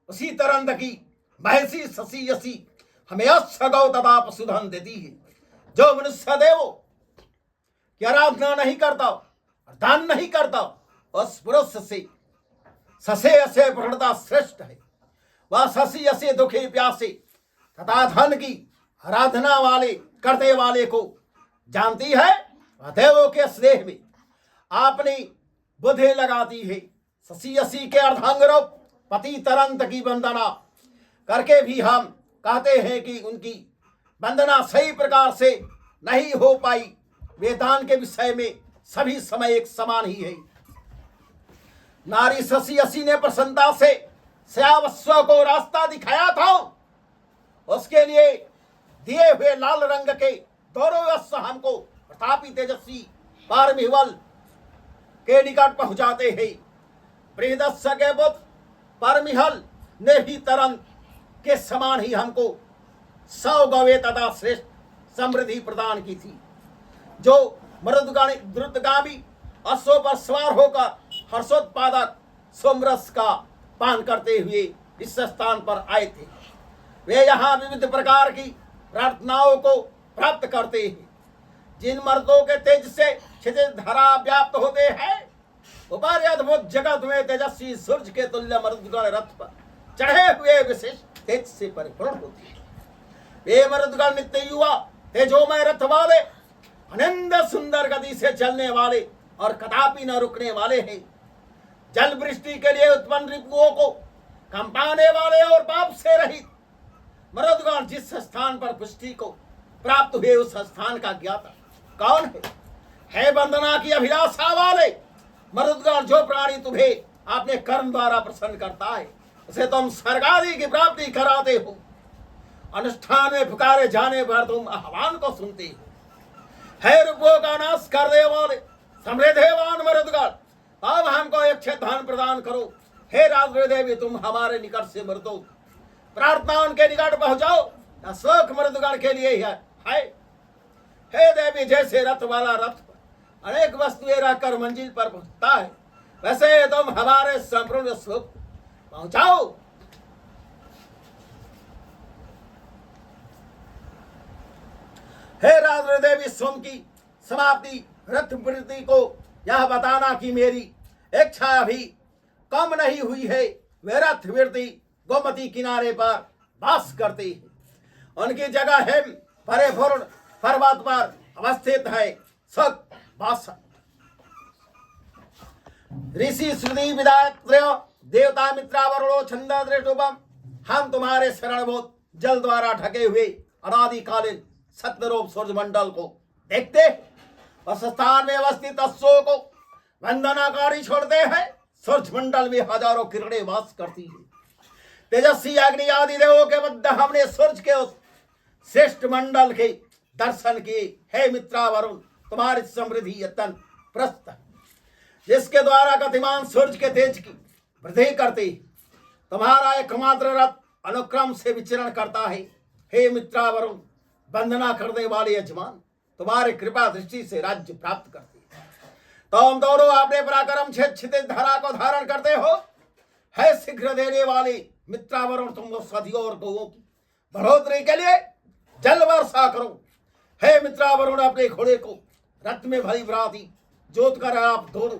उसी तरंद की महसी शशि यसी हमें गौ तथा पशुधन देती है। जो मनुष्य देवों की आराधना नहीं करता और दान नहीं करता, उस पुरुष से ससे असे पूर्णता श्रेष्ठ है। वह शशि असे दुखी प्यासे तथा धन की आराधना वाले करते वाले को जानती है। वह देवों के स्नेह में अपनी बुद्धि लगाती है। शशि असी के अर्धांगरों पति तरंत की वंदना करके भी हम कहते हैं कि उनकी वंदना सही प्रकार से नहीं हो पाई। वे दान के विषय में सभी समय एक समान ही है। नारी शशि असी ने प्रसन्नता से श्यावस्व को रास्ता दिखाया था। उसके लिए दिए हुए लाल रंग के दोनों अश्व हमको प्रतापी तेजस्वी पारमिहल के निकट पहुंचाते हैं। बृहदस्य के पुत्र पारमिहल ने भी तरंत के समान ही हमको 100 गवे तथा श्रेष्ठ समृद्धि प्रदान की थी। जो द्रुतगामी अश्वों पर सवार होकर हर्षोत्पादक सोमरस का पान करते हुए इस स्थान पर आए थे। वे यहाँ विविध प्रकार की प्रार्थनाओं को प्राप्त करते हैं। जिन मर्दों के तेज से क्षितिज धरा व्याप्त होते हैं, ऊपर अद्भुत जगत में तेजस्वी सूर्य के तुल्य मर्दगण रथ पर चढ़े हुए विशिष्ट तेज से परिपूर्ण होते हैं। वे मर्दगण नित्य युवा तेजोमय रथ वाले, अनंत सुंदर गति से चलने वाले और कदापि न रुकने वाले हैं। जल वृष्टि के लिए उत्पन्न रिपुओं को कंपाने वाले और पाप से रहित मरुदगण जिस स्थान पर पुष्टि को प्राप्त हुए, उस स्थान का ज्ञाता कौन है? है वंदना की अभिलाषा वाले मरुदगण, जो प्राणी तुम्हें अपने कर्म द्वारा प्रसन्न करता है, उसे तुम स्वर्ग आदि की प्राप्ति कराते हो। अनुष्ठान में पुकारे जाने पर तुम आह्वान को सुनते हो। है रूपों का नाश करने वाले समृद्धवान मरुदगण, अब हमको एक धन प्रदान करो। हे राजदेवी देवी, तुम हमारे निकट से मर्दो प्रार्थना उनके निकट पहुंचाओ। अशोक मरुदगण के लिए है। हे देवी, जैसे रथ वाला रथ पर अनेक वस्तुएं रखकर मंजिल पर पहुंचता है, वैसे तुम हमारे संपूर्ण श्लोक पहुंचाओ। हे राजदेवी देवी, सोम की समाप्ति रथ वृत्ति को यह बताना कि मेरी इच्छा अभी कम नहीं हुई है। वे रथ वृत्ति गोमती किनारे पर वास करते हैं। उनकी जगह है परिपूर्ण पर्वत पर अवस्थित है। सक वास ऋषि श्रुति विदात्र देवता मित्रा वरुणो छंद दृष्टुपम, हम तुम्हारे शरणभूत जल द्वारा ढके हुए अनादिकालीन सत्यरूप सूर्य मंडल को देखते, उस स्थान में अवस्थित अश्वों को वंदनाकारी छोड़ते हैं। सूर्य मंडल में हजारों किरणें वास करती है। तेजस्वी अग्नि आदि देवों के मध्य हमने सूर्य के उस श्रेष्ठ मंडल के दर्शन किए। हे मित्रा वरुण, तुम्हारी समृद्धि अत्यंत प्रस्त है, जिसके द्वारा गतिमान सूर्य के तेज की वृद्धि करते। तुम्हारा एकमात्र रथ अनुक्रम से विचरण करता है। हे मित्रा वरुण, वंदना करने वाले यजमान तुम्हारे कृपा दृष्टि से राज्य प्राप्त करते। तुम दोनों अपने पराक्रम से क्षितिज धरा को धारण करते हो। है शीघ्र देने वाले मित्रा वरुण, तुम सदियों और गौओं की बढ़ोतरी के लिए जल वर्षा करो। हे मित्रा वरुण, अपने घोड़े को रथ में भरी भराती जोत कर आप दोनों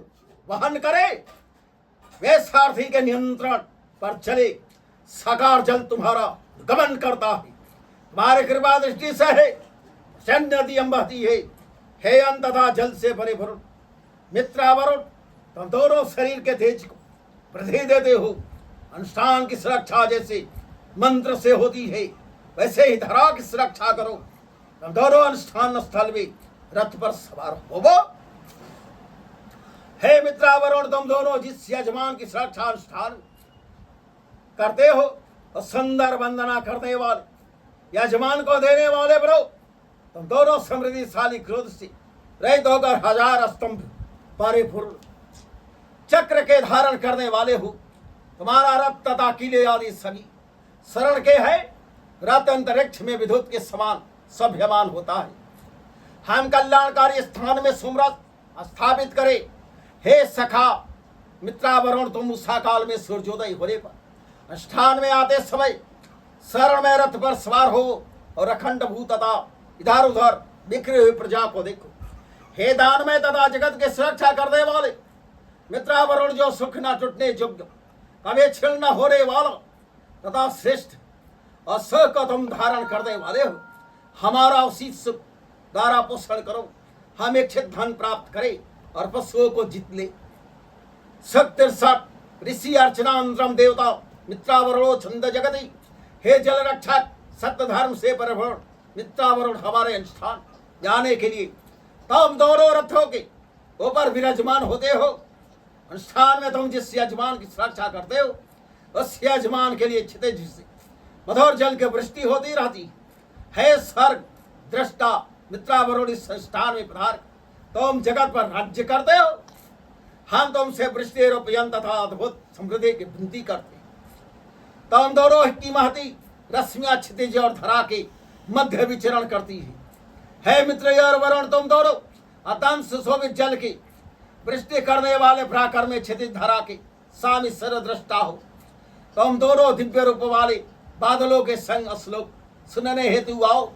वहन करे। वे सारथी के नियंत्रण पर चले। साकार जल तुम्हारा गमन करता है। तुम्हारे कृपा दृष्टि से है नदी बहती है। हे अंत तथा जल से भरे वरुण, मित्रा वरुण, तुम दोनों शरीर के तेज को वृद्धि देते हो। अनुष्ठान की सुरक्षा जैसे मंत्र से होती है, वैसे ही धरा की सुरक्षा करो। तुम दोनों अनुष्ठान स्थल में रथ पर सवार होवो। हे मित्रा वरुण, तुम दोनों जिस यजमान की सुरक्षा अनुष्ठान करते हो और सुंदर वंदना करने वाले यजमान को देने वाले बनो। तुम दोनों समृद्धिशाली क्रोध से रहित होकर हजार स्तंभ परिपूर्ण चक्र के धारण करने वाले हो। तुम्हारा रथ तथा किले आदि सभी शरण के है। रथ अंतरिक्ष में विद्युत के समान सभ्यमान होता है। हम कल्याणकारी स्थान में सुमरथ स्थापित करे। हे सखा मित्रा वरुण, तुम उषा काल में सूर्योदय होने पर स्थान में आते समय शरण में रथ पर सवार हो और अखंड भू तथा इधर उधर बिखरे हुए प्रजा को देखो। हे दान में तथा जगत के सुरक्षा करने वाले मित्रा वरुण, जो सुख न टूटने योग्य, कभी छिल न होने वाला तथा श्रेष्ठ और सुख को तुम धारण करने वाले हो। हमारा उसी सुख द्वारा पोषण करो। हम इच्छित धन प्राप्त करें और पशुओं को जीत ले। शक्ति ऋषि अर्चनांतरम देवता मित्रा वरुणो छंद जगति। हे जल रक्षक, सत्य धर्म से परिपूर्ण मित्रा वरुण, हमारे अनुष्ठान जाने के लिए तुम दोनों रथों के ऊपर विराजमान होते हो। अनुष्ठान में तुम जिस यजमान की सुरक्षा करते हो, उस यजमान के लिए क्षितिज से मधुर जल की वृष्टि होती रहती है। स्वर्ग दृष्टा मित्रा वरुण, इस संस्थान में पधार तुम जगत पर राज्य करते हो। हम तुमसे वृष्टि रूपयन तथा अद्भुत समृद्धि की विनती करते। तुम दोनों की महती रश्मियां क्षितिज और धरा के मध्य विचरण करती है। हे मित्र और वरुण, तुम दोनों अत्यंत सुशोभित जल की वृष्टि करने वाले पराक्रम में क्षितिज धरा के स्वामी सर दृष्टा हो। तुम दोनों दिव्य रूप वाले बादलों के संग श्लोक सुनने हेतु आओ।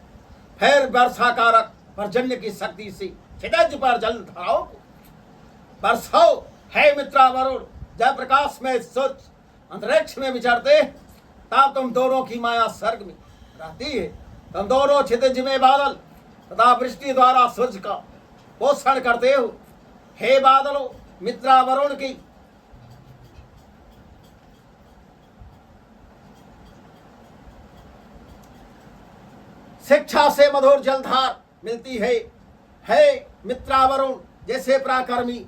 फिर वर्षाकारक पर्जन्य की शक्ति से क्षितिज पर जल धराओ बरसाओ। हे मित्रा वरुण, जब प्रकाश में सूर्य अंतरिक्ष में विचरते तब तुम दोनों की माया स्वर्ग में रहती है। तुम दोनों क्षितिज में बादल तथा वृष्टि द्वारा सूर्य का पोषण करते हो। हे बादलों, मित्रा वरुण की शिक्षा से मधुर जलधार मिलती है। हे मित्रा वरुण, जैसे पराक्रमी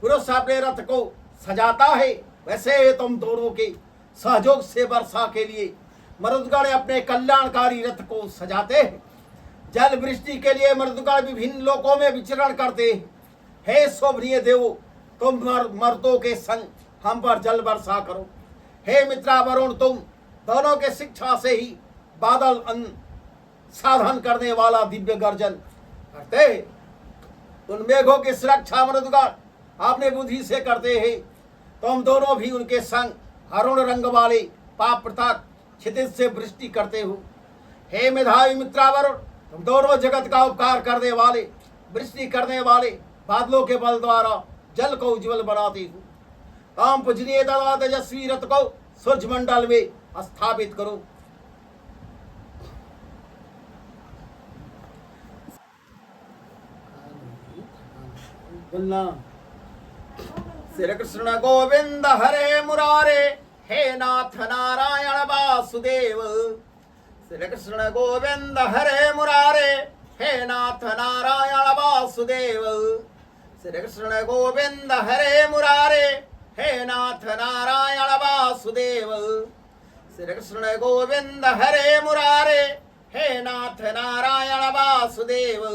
पुरुष अपने रथ को सजाता है, वैसे तुम दोनों के सहयोग से वर्षा के लिए मरुदगण अपने कल्याणकारी रथ को सजाते हैं। जल वृष्टि के लिए मरुदगण विभिन्न लोकों में विचरण करते हैं। हे शोभनीय देवो, तुम मर्दों के संग हम पर जल वर्षा करो। हे मित्रा वरुण, तुम दोनों के शिक्षा से ही बादल साधन करने वाला दिव्य गर्जन करते हैं। उन मेघों की सुरक्षा मरुदगण अपने बुद्धि से करते हैं। तुम दोनों भी उनके संग अरुण रंग वाले पाप पृथक क्षितिज से वृष्टि करते हो। हे मेधावी मित्रा वरुण, तुम दोनों जगत का उपकार करने वाले वृष्टि करने वाले बादलों के बल द्वारा जल को उज्जवल बनाते हो। तुम पूजनीय तथा तेजस्वी रथ को सूर्य मंडल में स्थापित करो। श्री कृष्ण गोविंद हरे मुरारे, हे नाथ नारायण वासुदेव। श्री कृष्ण गोविंद हरे मुरारे, हे नाथ नारायण वासुदेव। श्री कृष्ण गोविंद हरे मुरारे, हे नाथ नारायण वासुदेव। श्री कृष्ण गोविंद हरे मुरारे, हे नाथ नारायण वासुदेव।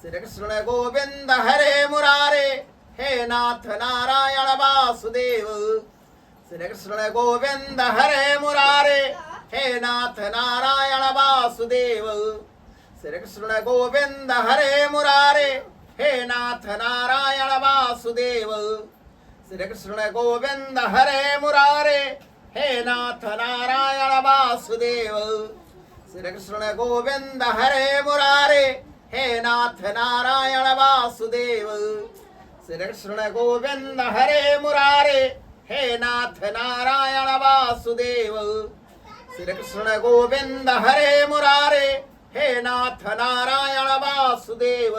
श्री कृष्ण गोविंद हरे मुरारे, हे नाथ नारायण वासुदेव। श्री कृष्ण गोविंद हरे मुरारे, हे नाथ नारायण वासुदेव। श्री कृष्ण गोविंद हरे मुरारे, हे नाथ नारायण वासुदेव। श्री कृष्ण गोविंद हरे मुरारे, हे नाथ नारायण वासुदेव। श्री कृष्ण गोविंद हरे मुरारे, हे नाथ नारायण वासुदेव। श्री कृष्ण गोविंद हरे मुरारे, हे नाथ नारायण वासुदेव। श्री कृष्ण गोविंद हरे मुरारे, हे नाथ नारायण वासुदेव।